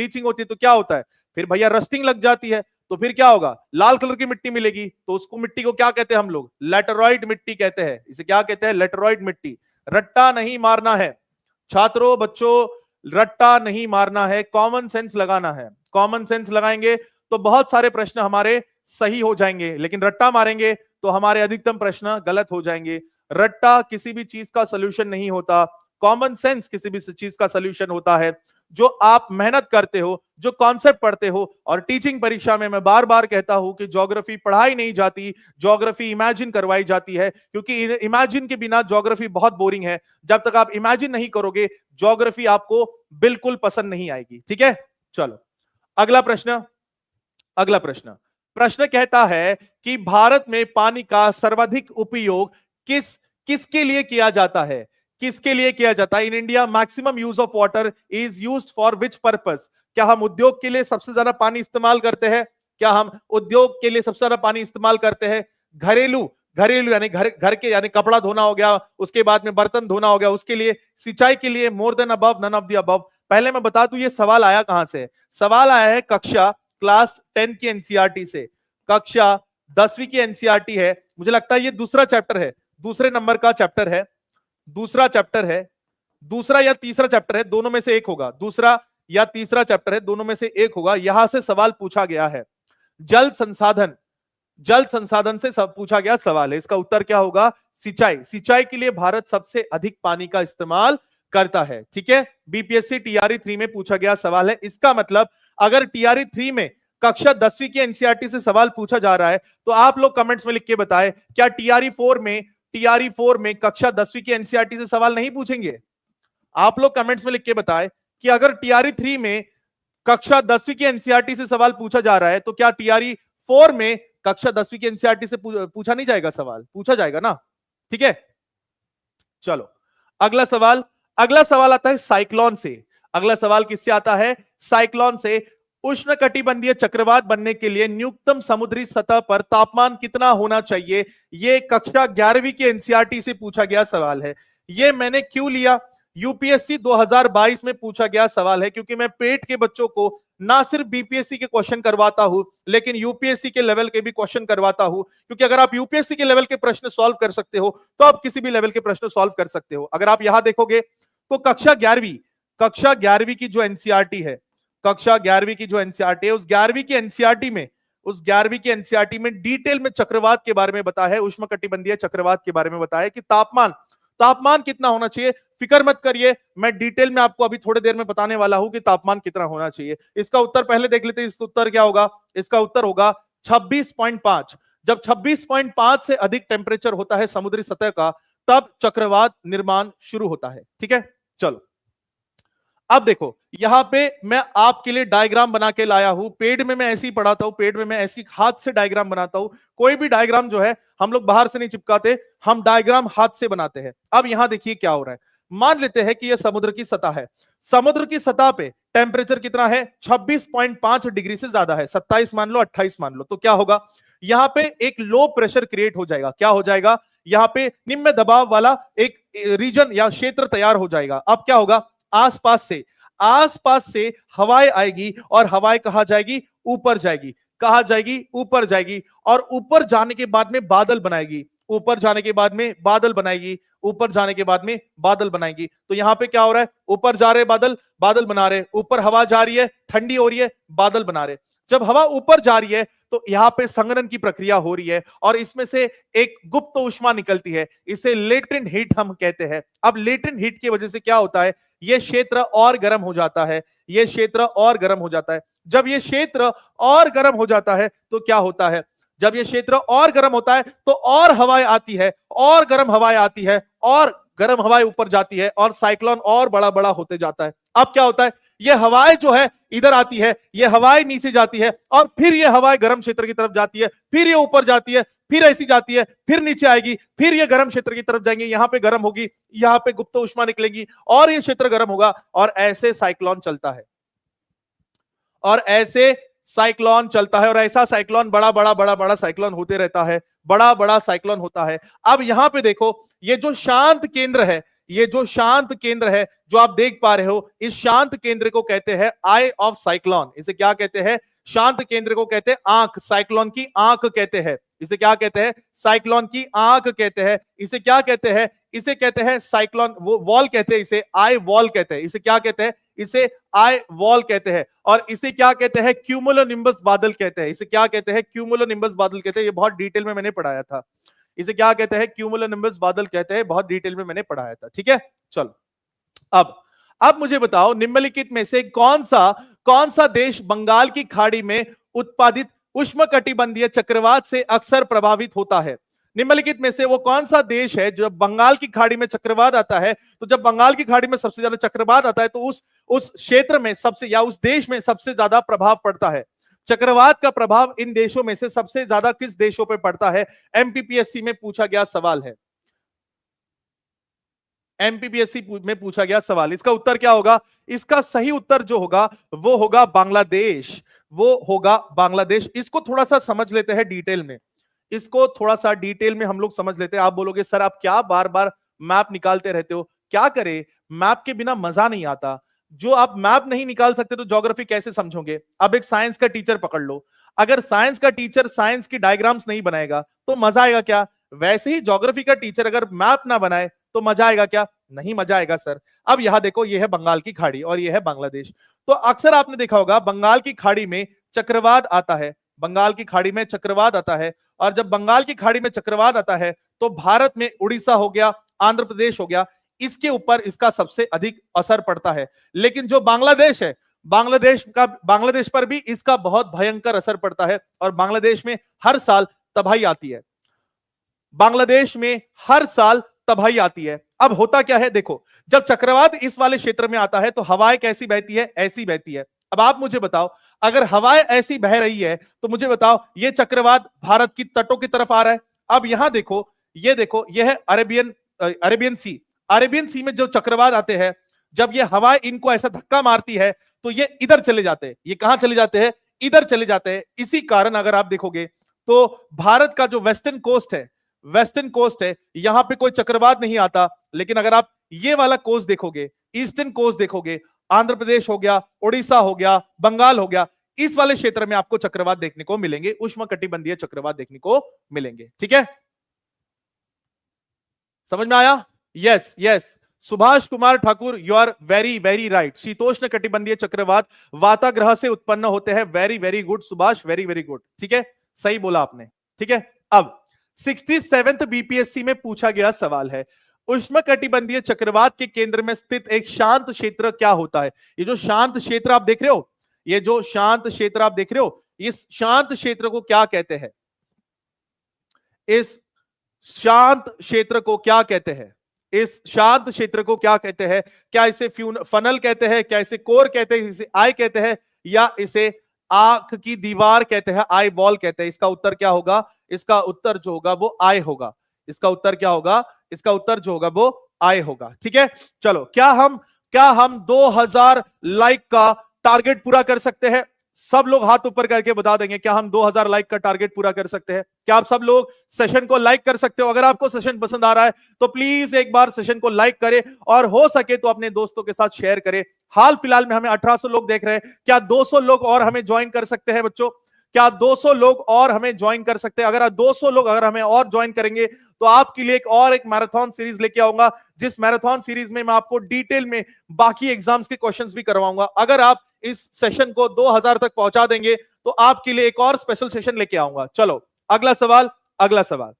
तो क्या होता है? फिर भैया रस्टिंग लग जाती है। तो फिर क्या होगा? लाल कलर की मिट्टी मिलेगी। तो उसको मिट्टी को क्या कहते हैं हम लोग? लैटेराइट मिट्टी कहते हैं। इसे क्या कहते हैं? लैटेराइट मिट्टी। रट्टा नहीं मारना है छात्रों, बच्चों, रट्टा नहीं मारना है, कॉमन सेंस लगाना है। कॉमन सेंस लगाएंगे तो बहुत सारे प्रश्न हमारे सही हो जाएंगे, लेकिन रट्टा मारेंगे तो हमारे अधिकतम प्रश्न गलत हो जाएंगे। रट्टा किसी भी चीज का सॉल्यूशन नहीं होता, कॉमन सेंस किसी भी चीज का सॉल्यूशन होता है। जो आप मेहनत करते हो, जो कॉन्सेप्ट पढ़ते हो, और टीचिंग परीक्षा में मैं बार बार कहता हूं कि ज्योग्राफी पढ़ाई नहीं जाती, ज्योग्राफी इमेजिन करवाई जाती है, क्योंकि इमेजिन के बिना ज्योग्राफी बहुत बोरिंग है। जब तक आप इमेजिन नहीं करोगे ज्योग्राफी आपको बिल्कुल पसंद नहीं आएगी। ठीक है, चलो अगला प्रश्न कहता है कि भारत में पानी का सर्वाधिक उपयोग किसके लिए किया जाता है? किसके लिए किया जाता है? In India maximum use of water is used for which purpose? क्या हम उद्योग के लिए सबसे ज्यादा पानी इस्तेमाल करते हैं? घरेलू यानी घर के यानी कपड़ा धोना हो गया, उसके बाद में बर्तन धोना हो गया, उसके लिए, सिंचाई के लिए, more than above, none of the above. पहले मैं बता दूं ये सवाल आया कहां से? सवाल आया है कक्षा क्लास 10 की एनसीईआरटी से। कक्षा 10वीं की एनसीईआरटी है, मुझे लगता है ये दूसरा चैप्टर है, दूसरे नंबर का चैप्टर है, दूसरा या तीसरा चैप्टर है, दोनों में से एक होगा। दूसरा या तीसरा चैप्टर है, दोनों में से एक होगा। यहां से सवाल पूछा गया है, जल संसाधन से सब पूछा गया सवाल है। इसका उत्तर क्या होगा? सिंचाई के लिए भारत सबसे अधिक पानी का इस्तेमाल करता है। ठीक है, बीपीएससी टीआरई 3 में पूछा गया सवाल है। इसका मतलब अगर टीआरई 3 में कक्षा 10वीं की एनसीईआरटी से सवाल पूछा जा रहा है तो आप लोग कमेंट्स में लिख के बताएं, क्या टीआरई 4 में कक्षा 10वीं की एनसीईआरटी से सवाल नहीं पूछेंगे? आप लोग कमेंट्स में लिख के बताएं कि अगर टीआरई 3 में कक्षा 10वीं की एनसीईआरटी से सवाल पूछा जा रहा है तो क्या टीआरई 4 में कक्षा 10वीं की एनसीईआरटी से पूछा नहीं जाएगा? सवाल पूछा जाएगा ना। ठीक है, चलो अगला सवाल आता है साइक्लोन से। अगला सवाल किससे आता है? साइक्लोन से। उष्णकटिबंधीय चक्रवात बनने के लिए न्यूनतम समुद्री सतह पर तापमान कितना होना चाहिए? यह कक्षा 11वीं की एनसीईआरटी से पूछा गया सवाल है। यह मैंने क्यों लिया? यूपीएससी 2022 में पूछा गया सवाल है, क्योंकि मैं पेट के बच्चों को ना सिर्फ बीपीएससी के क्वेश्चन करवाता हूं, लेकिन यूपीएससी के लेवल के भी क्वेश्चन करवाता हूं। क्योंकि अगर आप यूपीएससी के लेवल के प्रश्न सॉल्व कर सकते हो तो आप किसी भी लेवल के प्रश्न सॉल्व कर सकते हो। अगर आप यहां देखोगे तो कक्षा 11वीं की जो एनसीईआरटी है, उस 11वीं की एनसीईआरटी में डिटेल में चक्रवात के बारे में बताया है, उष्णकटिबंधीय चक्रवात के बारे में बताया है कि तापमान कितना होना चाहिए। फिक्र मत करिए, मैं डिटेल में आपको अभी थोड़ी देर में बताने वाला हूं कि तापमान कितना होना चाहिए। इसका उत्तर पहले देख लेते हैं। इसका उत्तर क्या होगा? इसका उत्तर होगा 26.5। जब 26.5 से अधिक टेम्परेचर होता है समुद्री सतह का, तब चक्रवात निर्माण शुरू होता है। ठीक है, चलो अब देखो, यहां पे मैं आपके लिए डायग्राम बना के लाया हूं। पेड में मैं ऐसे ही पढ़ाता हूं, पेड में मैं ऐसी हाथ से डायग्राम बनाता हूं। कोई भी डायग्राम जो है हम लोग बाहर से नहीं चिपकाते, हम डायग्राम हाथ से बनाते हैं। अब यहां देखिए क्या हो रहा है। मान लेते हैं कि यह समुद्र की सतह है। समुद्र की सतह पे टेम्परेचर कितना है 26.5 डिग्री से ज्यादा है, 27 मान लो 28 मान लो, तो क्या होगा यहां पे एक लो प्रेशर क्रिएट हो जाएगा। क्या हो जाएगा यहां पे निम्न दबाव वाला एक रीजन या क्षेत्र तैयार हो जाएगा। अब क्या होगा आसपास से हवाएं आएगी और हवाएं कहां जाएगी ऊपर जाएगी, कहा जाएगी ऊपर जाएगी, और ऊपर जाने के बाद में बादल बनाएगी, ऊपर जाने के बाद में बादल बनाएगी, ऊपर जाने के बाद में बादल बनाएगी। तो यहां पे क्या हो रहा है ऊपर जा रहे बादल, बादल बना रहे, ऊपर हवा जा रही है ठंडी हो रही है, बादल बना रहे। जब हवा ऊपर जा रही है तो यहां पे संघनन की प्रक्रिया हो रही है और इसमें से एक गुप्त ऊष्मा निकलती है, इसे लेटेंट हीट हम कहते हैं। अब लेटेंट हीट की वजह से क्या होता है यह क्षेत्र और गर्म हो जाता है, यह क्षेत्र और गर्म हो जाता है। जब यह क्षेत्र और गर्म हो जाता है तो क्या होता है, जब यह क्षेत्र और गर्म होता है तो और हवाएं आती है, और गर्म हवाएं आती है, और गर्म हवाएं ऊपर जाती है और साइक्लोन और बड़ा बड़ा होते जाता है। अब क्या होता है यह हवाएं जो है इधर आती है, यह हवाएं नीचे जाती है और फिर यह हवाएं गर्म क्षेत्र की तरफ जाती है, फिर यह ऊपर जाती है, फिर ऐसी जाती है, फिर नीचे आएगी, फिर यह गर्म क्षेत्र की तरफ जाएंगे, यहां पे गर्म होगी, यहां पे गुप्त ऊष्मा निकलेगी और यह क्षेत्र गर्म होगा और ऐसे साइक्लोन चलता है, और ऐसे साइक्लोन चलता है, और ऐसा साइक्लोन बड़ा बड़ा साइक्लोन होते रहता है, बड़ा बड़ा साइक्लोन होता है। अब यहां पे देखो ये जो शांत केंद्र है, ये जो शांत केंद्र है जो आप देख पा रहे हो, इस शांत केंद्र को कहते हैं आई ऑफ साइक्लोन। इसे क्या कहते हैं शांत केंद्र को कहते हैं आंख, साइक्लोन की आंख कहते हैं। इसे क्या कहते हैं साइक्लोन की आंख कहते हैं। इसे क्या कहते हैं इसे कहते हैं साइक्लोन वॉल कहते हैं, इसे आई वॉल कहते हैं। इसे क्या कहते हैं इसे आई वॉल कहते हैं। और इसे क्या कहते हैं क्यूमुलोनिम्बस बादल कहते हैं। इसे क्या कहते हैं क्यूमुलोनिम्बस बादल कहते हैं। ये बहुत डिटेल में मैंने पढ़ाया था। इसे क्या कहते हैं क्यूमुलोनिम्बस बादल कहते हैं, बहुत डिटेल में मैंने पढ़ाया था। ठीक है चलो अब मुझे बताओ निम्नलिखित में से कौन सा देश बंगाल की खाड़ी में उत्पादित उष्णकटिबंधीय चक्रवात से अक्सर प्रभावित होता है। निम्नलिखित में से वो कौन सा देश है जब बंगाल की खाड़ी में चक्रवात आता है, तो जब बंगाल की खाड़ी में सबसे ज्यादा चक्रवात आता है तो उस क्षेत्र में सबसे या उस देश में सबसे ज्यादा प्रभाव पड़ता है। चक्रवात का प्रभाव इन देशों में से सबसे ज्यादा किस देशों पर पड़ता है, एमपीपीएससी में पूछा गया सवाल है। एमपीपीएससी में पूछा गया सवाल, इसका उत्तर क्या होगा, इसका सही उत्तर जो होगा वो होगा बांग्लादेश, वो होगा बांग्लादेश। इसको थोड़ा सा समझ लेते हैं डिटेल में, इसको थोड़ा सा डिटेल में हम लोग समझ लेते हैं। आप बोलोगे सर आप क्या बार बार मैप निकालते रहते हो, क्या करें मैप के बिना मजा नहीं आता। जो आप मैप नहीं निकाल सकते तो ज्योग्राफी कैसे समझोगे। अब एक साइंस का टीचर पकड़ लो, अगर साइंस का टीचर साइंस की डायग्राम्स नहीं बनाएगा तो मजा आएगा क्या। वैसे ही ज्योग्राफी का टीचर अगर मैप ना बनाए तो मजा आएगा क्या, नहीं मजा आएगा सर। अब यहां देखो ये है बंगाल की खाड़ी और ये है बांग्लादेश। तो अक्सर आपने देखा होगा बंगाल की खाड़ी में चक्रवात आता है, बंगाल की खाड़ी में चक्रवात आता है। और जब बंगाल की खाड़ी में चक्रवात आता है तो भारत में उड़ीसा हो गया, आंध्र प्रदेश हो गया, इसके ऊपर इसका सबसे अधिक असर पड़ता है। लेकिन जो बांग्लादेश है, बांग्लादेश पर भी इसका बहुत भयंकर असर पड़ता है और बांग्लादेश में हर साल तबाही आती है, बांग्लादेश में हर साल तबाही आती है। अब होता क्या है देखो, जब चक्रवात इस वाले क्षेत्र में आता है तो हवाएं कैसी बहती है, ऐसी बहती है। अब आप मुझे बताओ अगर हवाएं ऐसी बह रही है तो मुझे बताओ ये चक्रवात भारत की तटों की तरफ आ रहा है। अब यहां देखो, ये है अरेबियन सी में जो चक्रवात आते हैं, जब ये हवाएं इनको ऐसा धक्का मारती है तो ये इधर चले जाते हैं। ये कहां चले जाते हैं, इधर चले जाते हैं। इसी कारण अगर आप देखोगे तो भारत का जो वेस्टर्न कोस्ट है यहां पे कोई चक्रवात नहीं आता। लेकिन अगर आप ये वाला कोस्ट देखोगे, ईस्टर्न कोस्ट देखोगे, आंध्र प्रदेश हो गया, उड़ीसा हो गया, बंगाल हो गया, इस वाले क्षेत्र में आपको चक्रवात देखने को मिलेंगे, उष्णकटिबंधीय चक्रवात देखने को मिलेंगे। ठीक है समझ में आया। Yes Subhash Kumar Thakur you are very very right. शीतोष्ण कटिबंधीय चक्रवात वाताग्रह से उत्पन्न होते हैं। Very very good Subhash, very very good. ठीक है सही बोला आपने। ठीक है अब 67th बीपीएससी में पूछा गया सवाल है, उष्णकटिबंधीय चक्रवात के केंद्र में स्थित एक शांत क्षेत्र क्या होता है। ये जो शांत क्षेत्र आप देख रहे हो, ये जो शांत क्षेत्र आप देख रहे हो, इस शांत क्षेत्र को क्या कहते हैं, इस शांत क्षेत्र को क्या कहते हैं, इस शांत क्षेत्र को क्या कहते हैं। क्या इसे फनल कहते हैं, क्या इसे कोर कहते हैं, इसे आई कहते हैं, या इसे आंख की दीवार कहते हैं, आई बॉल कहते हैं। इसका उत्तर क्या होगा, इसका उत्तर जो होगा वो आई होगा। इसका उत्तर क्या होगा, इसका उत्तर जो होगा वो आई होगा। ठीक है चलो क्या हम 2000 लाइक का टारगेट पूरा कर सकते हैं? सब लोग हाथ ऊपर करके बता देंगे क्या हम 2000 लाइक का टारगेट पूरा कर सकते हैं? क्या आप सब लोग सेशन को लाइक कर सकते हो? अगर आपको सेशन पसंद आ रहा है तो प्लीज एक बार सेशन को लाइक करें और हो सके तो अपने दोस्तों के साथ शेयर करें। हाल फिलहाल में हमें 1800 लोग देख रहे हैं, क्या 200 लोग और हमें ज्वाइन कर सकते हैं बच्चों? क्या 200 लोग और हमें ज्वाइन कर सकते हैं? अगर 200 लोग अगर हमें और ज्वाइन करेंगे तो आपके लिए एक मैराथन सीरीज लेके आऊंगा, जिस मैराथन सीरीज में मैं आपको डिटेल में बाकी एग्जाम्स के क्वेश्चंस भी करवाऊंगा। अगर आप इस सेशन को 2000 तक पहुंचा देंगे तो आपके लिए एक और स्पेशल सेशन लेके आऊंगा। चलो अगला सवाल। अगला सवाल,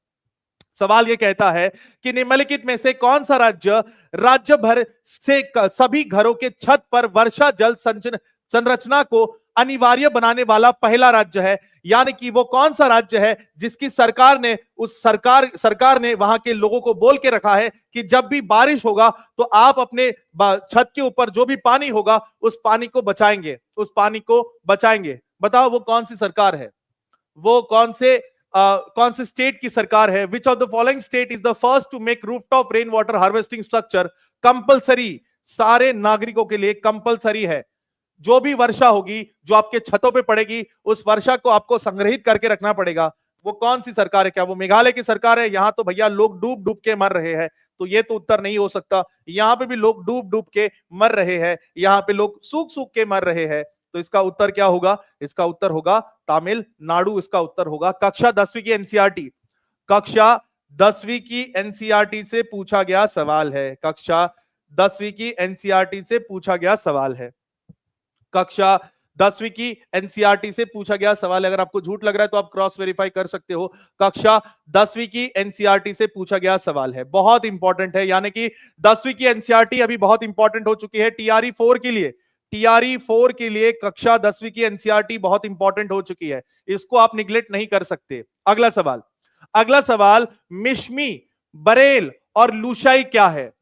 सवाल यह कहता है कि निम्नलिखित में से कौन सा राज्य भर से सभी घरों के छत पर वर्षा जल संरचना को अनिवार्य बनाने वाला पहला राज्य है? यानी कि वो कौन सा राज्य है जिसकी सरकार ने वहां के लोगों को बोल के रखा है कि जब भी बारिश होगा तो आप अपने छत के ऊपर जो भी पानी होगा उस पानी को बचाएंगे, उस पानी को बचाएंगे। बताओ वो कौन सी सरकार है? वो कौन से स्टेट की सरकार है? Which of the following state is the first to make rooftop rain water harvesting structure compulsory? सारे नागरिकों के लिए कंपलसरी है। जो भी वर्षा होगी जो आपके छतों पे पड़ेगी उस वर्षा को आपको संग्रहित करके रखना पड़ेगा। वो कौन सी सरकार है? क्या वो मेघालय की सरकार है? यहां तो भैया लोग डूब डूब के मर रहे हैं, तो ये तो उत्तर नहीं हो सकता। यहां पे भी लोग डूब डूब के मर रहे हैं, यहां पे लोग सूख सूख के मर रहे हैं। तो इसका उत्तर क्या होगा? इसका उत्तर होगा तमिलनाडु। इसका उत्तर होगा कक्षा 10वीं की एनसीईआरटी। कक्षा 10वीं की एनसीईआरटी से पूछा गया सवाल है। कक्षा 10वीं की एनसीईआरटी से पूछा गया सवाल है। कक्षा 10वीं की एनसीईआरटी से पूछा गया सवाल है। अगर आपको झूठ लग रहा है तो आप क्रॉस वेरीफाई कर सकते हो। कक्षा 10वीं की एनसीईआरटी से पूछा गया सवाल है, बहुत इंपॉर्टेंट है। यानी कि 10वीं की एनसीईआरटी अभी बहुत इंपॉर्टेंट हो चुकी है टीआरई 4 के लिए। टीआरई 4 के लिए कक्षा 10वीं की एनसीईआरटी बहुत इंपॉर्टेंट हो चुकी है, इसको आप निगलेक्ट नहीं कर सकते। अगला सवाल। अगला सवाल, मिश्मी, बरेल और लुशाई क्या है?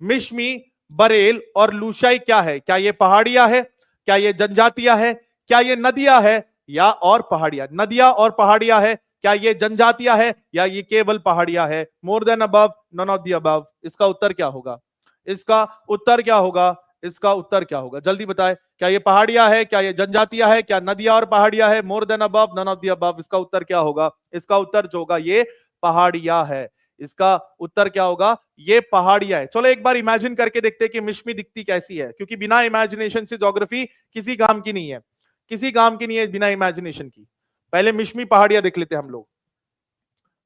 मिश्मी, बरेल और लुशाई क्या है? क्या ये पहाड़ियां है? क्या ये जनजातियां है? क्या ये नदियां है या और पहाड़ियां? नदियां और पहाड़ियां है? क्या ये जनजातियां है या ये केवल पहाड़ियां है? More than above, none of the above. इसका उत्तर क्या होगा? इसका उत्तर क्या होगा? इसका उत्तर क्या होगा? जल्दी बताएं। क्या ये पहाड़ियां है? क्या ये जनजातियां है? क्या नदियां और पहाड़ियां है? More than above, none of the above. इसका उत्तर क्या होगा? इसका उत्तर जो होगा ये पहाड़ियां है। इसका उत्तर क्या होगा? ये पहाड़ियां है। चलो एक बार इमेजिन करके देखते हैं कि मिश्मी दिखती कैसी है, क्योंकि बिना इमेजिनेशन से ज्योग्राफी किसी काम की नहीं है, किसी काम की नहीं है बिना इमेजिनेशन की। पहले मिश्मी पहाड़ियां देख लेते हैं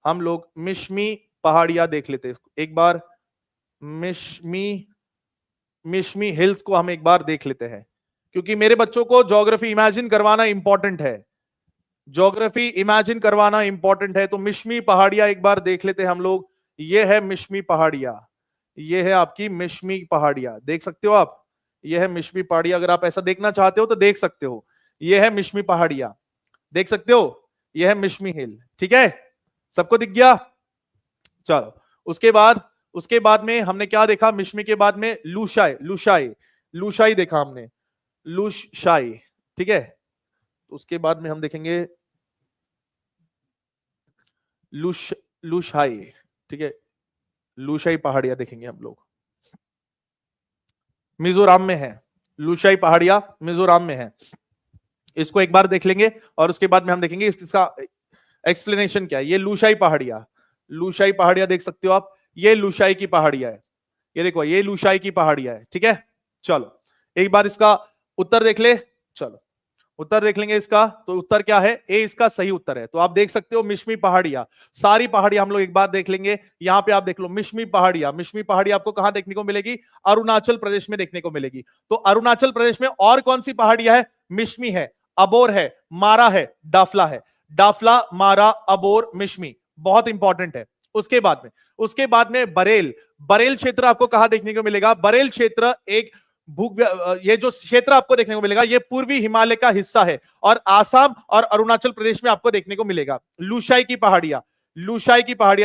हम लोग मिश्मी पहाड़ियां देख लेते हैं एक बार। मिश्मी हिल्स को हम एक बार देख लेते हैं, क्योंकि मेरे बच्चों को ज्योग्राफी इमेजिन करवाना इंपॉर्टेंट है। ज्योग्राफी इमेजिन करवाना इंपॉर्टेंट है। तो मिश्मी पहाड़ियां एक बार देख लेते हैं हम लोग। ये है मिश्मी पहाड़ियां, ये है आपकी मिश्मी पहाड़ियां, देख सकते हो आप। ये है मिश्मी पहाड़ियां। अगर आप ऐसा देखना चाहते हो तो देख सकते हो। ये है मिश्मी पहाड़ियां, देख सकते हो। ये है मिश्मी हिल। ठीक है, सबको दिख गया? चलो उसके बाद में हमने क्या देखा? मिश्मी के बाद में लुशाई देखा हमने, लुशाई। ठीक है, उसके बाद में हम देखेंगे लुशाई। ठीक है, लुशाई पहाड़ियां देखेंगे हम लोग। मिजोरम में है, लुशाई पहाड़ियां मिजोरम में है। इसको एक बार देख लेंगे और उसके बाद में हम देखेंगे इसका एक्सप्लेनेशन क्या है। ये लुशाई पहाड़ियां देख सकते हो आप। ये लुशाई की पहाड़ियां है, ये देखो, ये लुशाई की पहाड़ियां है। ठीक है, चलो एक बार इसका उत्तर देख ले। चलो उत्तर देख लेंगे इसका। तो उत्तर क्या है? ए इसका सही उत्तर है। तो आप देख सकते हो मिश्मी पहाड़ियां, सारी पहाड़ियां हम लोग एक बार देख लेंगे। यहां पे आप देख लो मिश्मी पहाड़ियां आपको कहां देखने को मिलेगी? अरुणाचल प्रदेश में देखने को मिलेगी। तो अरुणाचल प्रदेश में और कौन सी पहाड़ियां है? मिश्मी है, अबोर है, मारा है, डाफला है। डाफला, मारा, अबोर, मिश्मी, बहुत इंपॉर्टेंट है। उसके बाद में बरेल क्षेत्र आपको कहां देखने को मिलेगा? बरेल क्षेत्र एक ये जो क्षेत्र आपको देखने को मिलेगा ये पूर्वी हिमालय का हिस्सा है और आसाम और अरुणाचल प्रदेश में आपको देखने को मिलेगा। लुशाई की पहाड़ियां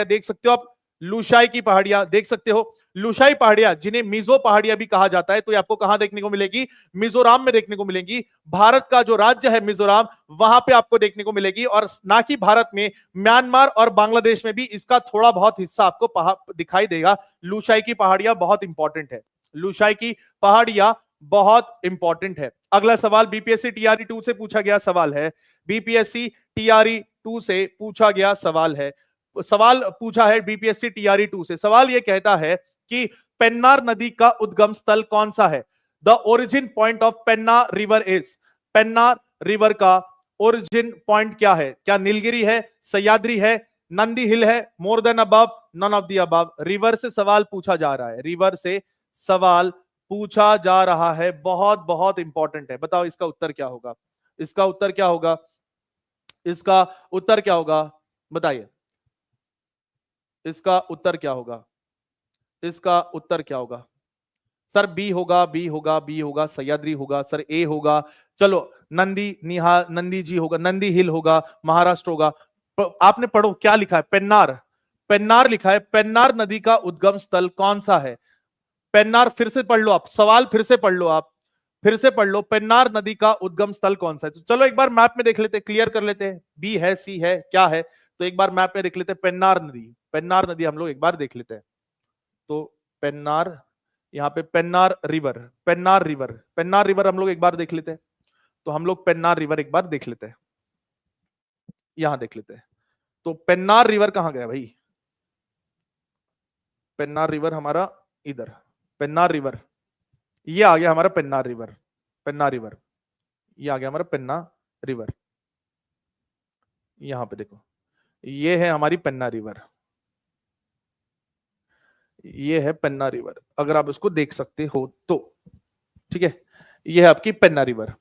देख सकते हो आप। लुशाई की पहाड़ियां देख सकते हो। लुशाई पहाड़ियां जिन्हें मिजो पहाड़ियां भी कहा जाता है, तो ये आपको कहां देखने को मिलेगी? मिजोरम में देखने को मिलेगी। भारत का जो राज्य है मिजोरम, वहां पे आपको देखने को मिलेगी। और ना कि भारत में, म्यांमार और बांग्लादेश में भी इसका थोड़ा बहुत हिस्सा आपको दिखाई देगा। लुशाई की पहाड़ियां बहुत इंपॉर्टेंट है। लुशाई की पहाड़ियां बहुत इंपॉर्टेंट है। अगला सवाल बीपीएससी टीआरई 2 से पूछा गया सवाल है, बीपीएससी टीआरई 2 से पूछा गया सवाल है। सवाल पूछा है बीपीएससी टीआरई 2 से। सवाल यह कहता है कि पेन्नार नदी का उद्गम स्थल कौन सा है? The origin point of Penna river is. Pennar river का ओरिजिन पॉइंट क्या है? क्या नीलगिरी है, सह्याद्री है, नंदी हिल है, more than above, none of the above? River से सवाल पूछा जा रहा है, रिवर से सवाल पूछा जा रहा है, बहुत बहुत इंपॉर्टेंट है। बताओ इसका उत्तर क्या होगा? इसका उत्तर क्या होगा? इसका उत्तर क्या होगा? बताइए, इसका उत्तर क्या होगा? इसका उत्तर क्या होगा? सर बी होगा, बी होगा, बी होगा, सह्याद्री होगा, सर ए होगा, चलो नंदी जी होगा, नंदी हिल होगा, महाराष्ट्र होगा। आपने पढ़ो क्या लिखा है? पेन्नार, पेन्नार लिखा है। पेन्नार नदी का उद्गम स्थल कौन सा है? पेन्नार, फिर से पढ़ लो आप, सवाल फिर से पढ़ लो आप, फिर से पढ़ लो, पेन्नार नदी का उद्गम स्थल कौन सा है? तो चलो एक बार मैप में देख लेते हैं, क्लियर कर लेते हैं, बी है, सी है, क्या है? तो एक बार मैप में देख लेते हैं, पेन्नार नदी, पेन्नार नदी हम लोग एक बार देख लेते हैं। तो पेन्नार, यहाँ पे Pennar river, Pennar river, Pennar river हम लोग एक बार देख लेते हैं। तो हम लोग पेन्नार रिवर एक बार देख लेते हैं, यहां देख लेते हैं। तो पेन्नार रिवर कहां गया भाई? पेन्नार रिवर हमारा इधर, पेन्नार रिवर, ये आ गया हमारा पेन्नार रिवर, पेन्नार रिवर, ये आ गया हमारा पेन्ना रिवर। यहां पे देखो, ये है हमारी पेन्ना रिवर, ये है पेन्ना रिवर, अगर आप इसको देख सकते हो तो, ठीक है। ये है आपकी पेन्ना रिवर,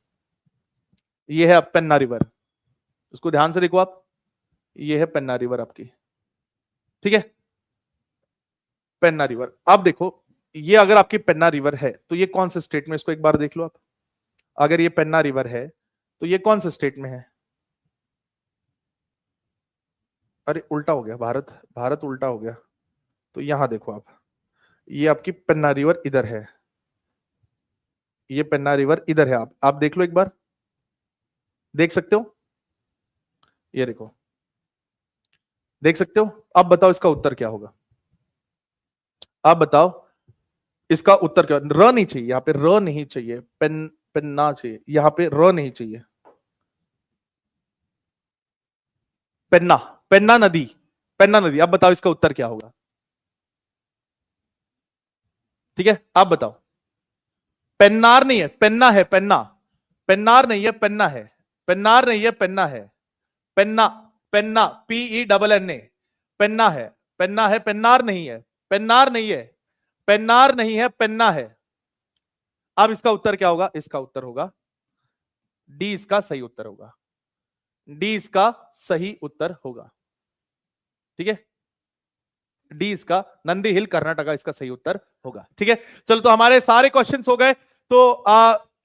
ये है आप पेन्ना रिवर, इसको ध्यान से देखो आप, ये है पेन्ना रिवर आपकी, ठीक है, पेन्ना रिवर। आप देखो, ये अगर आपकी पेन्ना रिवर है तो ये कौन से स्टेट में, इसको एक बार देख लो आप। अगर ये पेन्ना रिवर है तो ये कौन से स्टेट में है? अरे उल्टा हो गया, भारत, भारत उल्टा हो गया। तो यहां देखो आप, ये आपकी पेन्ना रिवर इधर है, ये पेन्ना रिवर इधर है। आप देख लो एक बार, देख सकते हो? ये देखो, देख सकते हो? अब बताओ इसका उत्तर क्या होगा? आप बताओ इसका उत्तर क्या? र नहीं चाहिए यहाँ पे, र नहीं चाहिए, पेन्ना चाहिए, यहाँ पे र नहीं चाहिए। पेन्ना, पेन्ना नदी, पेन्ना नदी। अब बताओ इसका उत्तर क्या होगा? ठीक है, आप बताओ। पेन्नार नहीं है, पेन्ना है, पेन्ना, पेन्नार नहीं है, पेन्ना है, पेन्नार नहीं है, पेन्ना है, पेन्ना, पेन्ना, PENNA, पेन्ना है, पेन्ना है, पेन्नार नहीं है, पेन्नार नहीं है, पेन्नार नहीं है, पेन्ना है। अब इसका उत्तर क्या होगा? इसका उत्तर होगा डी, इसका सही उत्तर होगा, डी इसका सही उत्तर होगा, ठीक है, डी इसका, नंदी हिल कर्नाटका इसका सही उत्तर होगा, ठीक है। चलो, तो हमारे सारे क्वेश्चंस हो गए। तो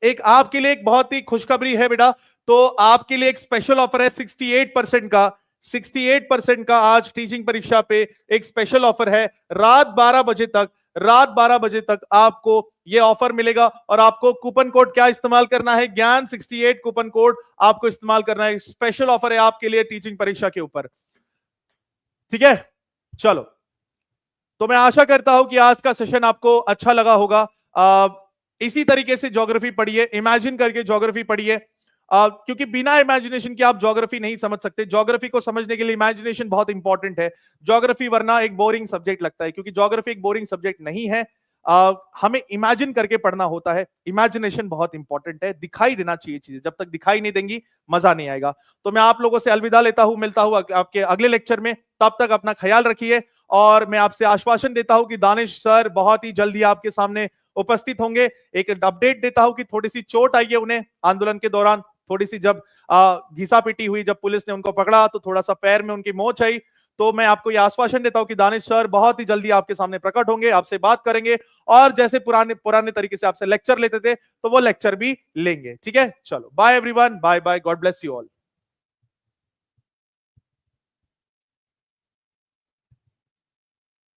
एक आपके लिए एक बहुत ही खुशखबरी है बेटा, तो आपके लिए एक स्पेशल ऑफर है 68% का, 68% का आज टीचिंग परीक्षा पे एक स्पेशल ऑफर है। रात 12 बजे तक, रात 12 बजे तक आपको यह ऑफर मिलेगा, और आपको कूपन कोड क्या इस्तेमाल करना है? ज्ञान 68 कूपन कोड आपको इस्तेमाल करना है। स्पेशल ऑफर है आपके लिए टीचिंग परीक्षा के ऊपर, ठीक है। चलो, तो मैं आशा करता हूं कि आज का सेशन आपको अच्छा लगा होगा। इसी तरीके से ज्योग्राफी पढ़िए, इमेजिन करके ज्योग्राफी पढ़िए, क्योंकि बिना इमेजिनेशन के आप ज्योग्राफी नहीं समझ सकते। ज्योग्राफी को समझने के लिए इमेजिनेशन बहुत इंपॉर्टेंट है। ज्योग्राफी वरना एक बोरिंग सब्जेक्ट लगता है, क्योंकि ज्योग्राफी एक बोरिंग सब्जेक्ट नहीं है। हमें इमेजिन करके पढ़ना होता है, इमेजिनेशन बहुत इंपॉर्टेंट है। दिखाई देना चाहिए चीजें, जब तक दिखाई नहीं देंगी मजा नहीं आएगा। तो मैं आप लोगों से अलविदा लेता हूं, मिलता हूं आपके अगले लेक्चर में। तब तक अपना ख्याल रखिए, और मैं आपसे आश्वासन देता हूं कि दानिश सर बहुत ही जल्दी आपके सामने उपस्थित होंगे। एक अपडेट देता हूं कि थोड़ी सी चोट आई है उन्हें आंदोलन के दौरान, थोड़ी सी जब घिसा पीटी हुई, जब पुलिस ने उनको पकड़ा तो थोड़ा सा पैर में उनकी मोच आई। तो मैं आपको यह आश्वासन देता हूं कि दानिश सर बहुत ही जल्दी आपके सामने प्रकट होंगे, आपसे बात करेंगे, और जैसे पुराने तरीके से आपसे लेक्चर लेते थे तो वो लेक्चर भी लेंगे, ठीक है। चलो, bye everyone, bye bye, God bless you all.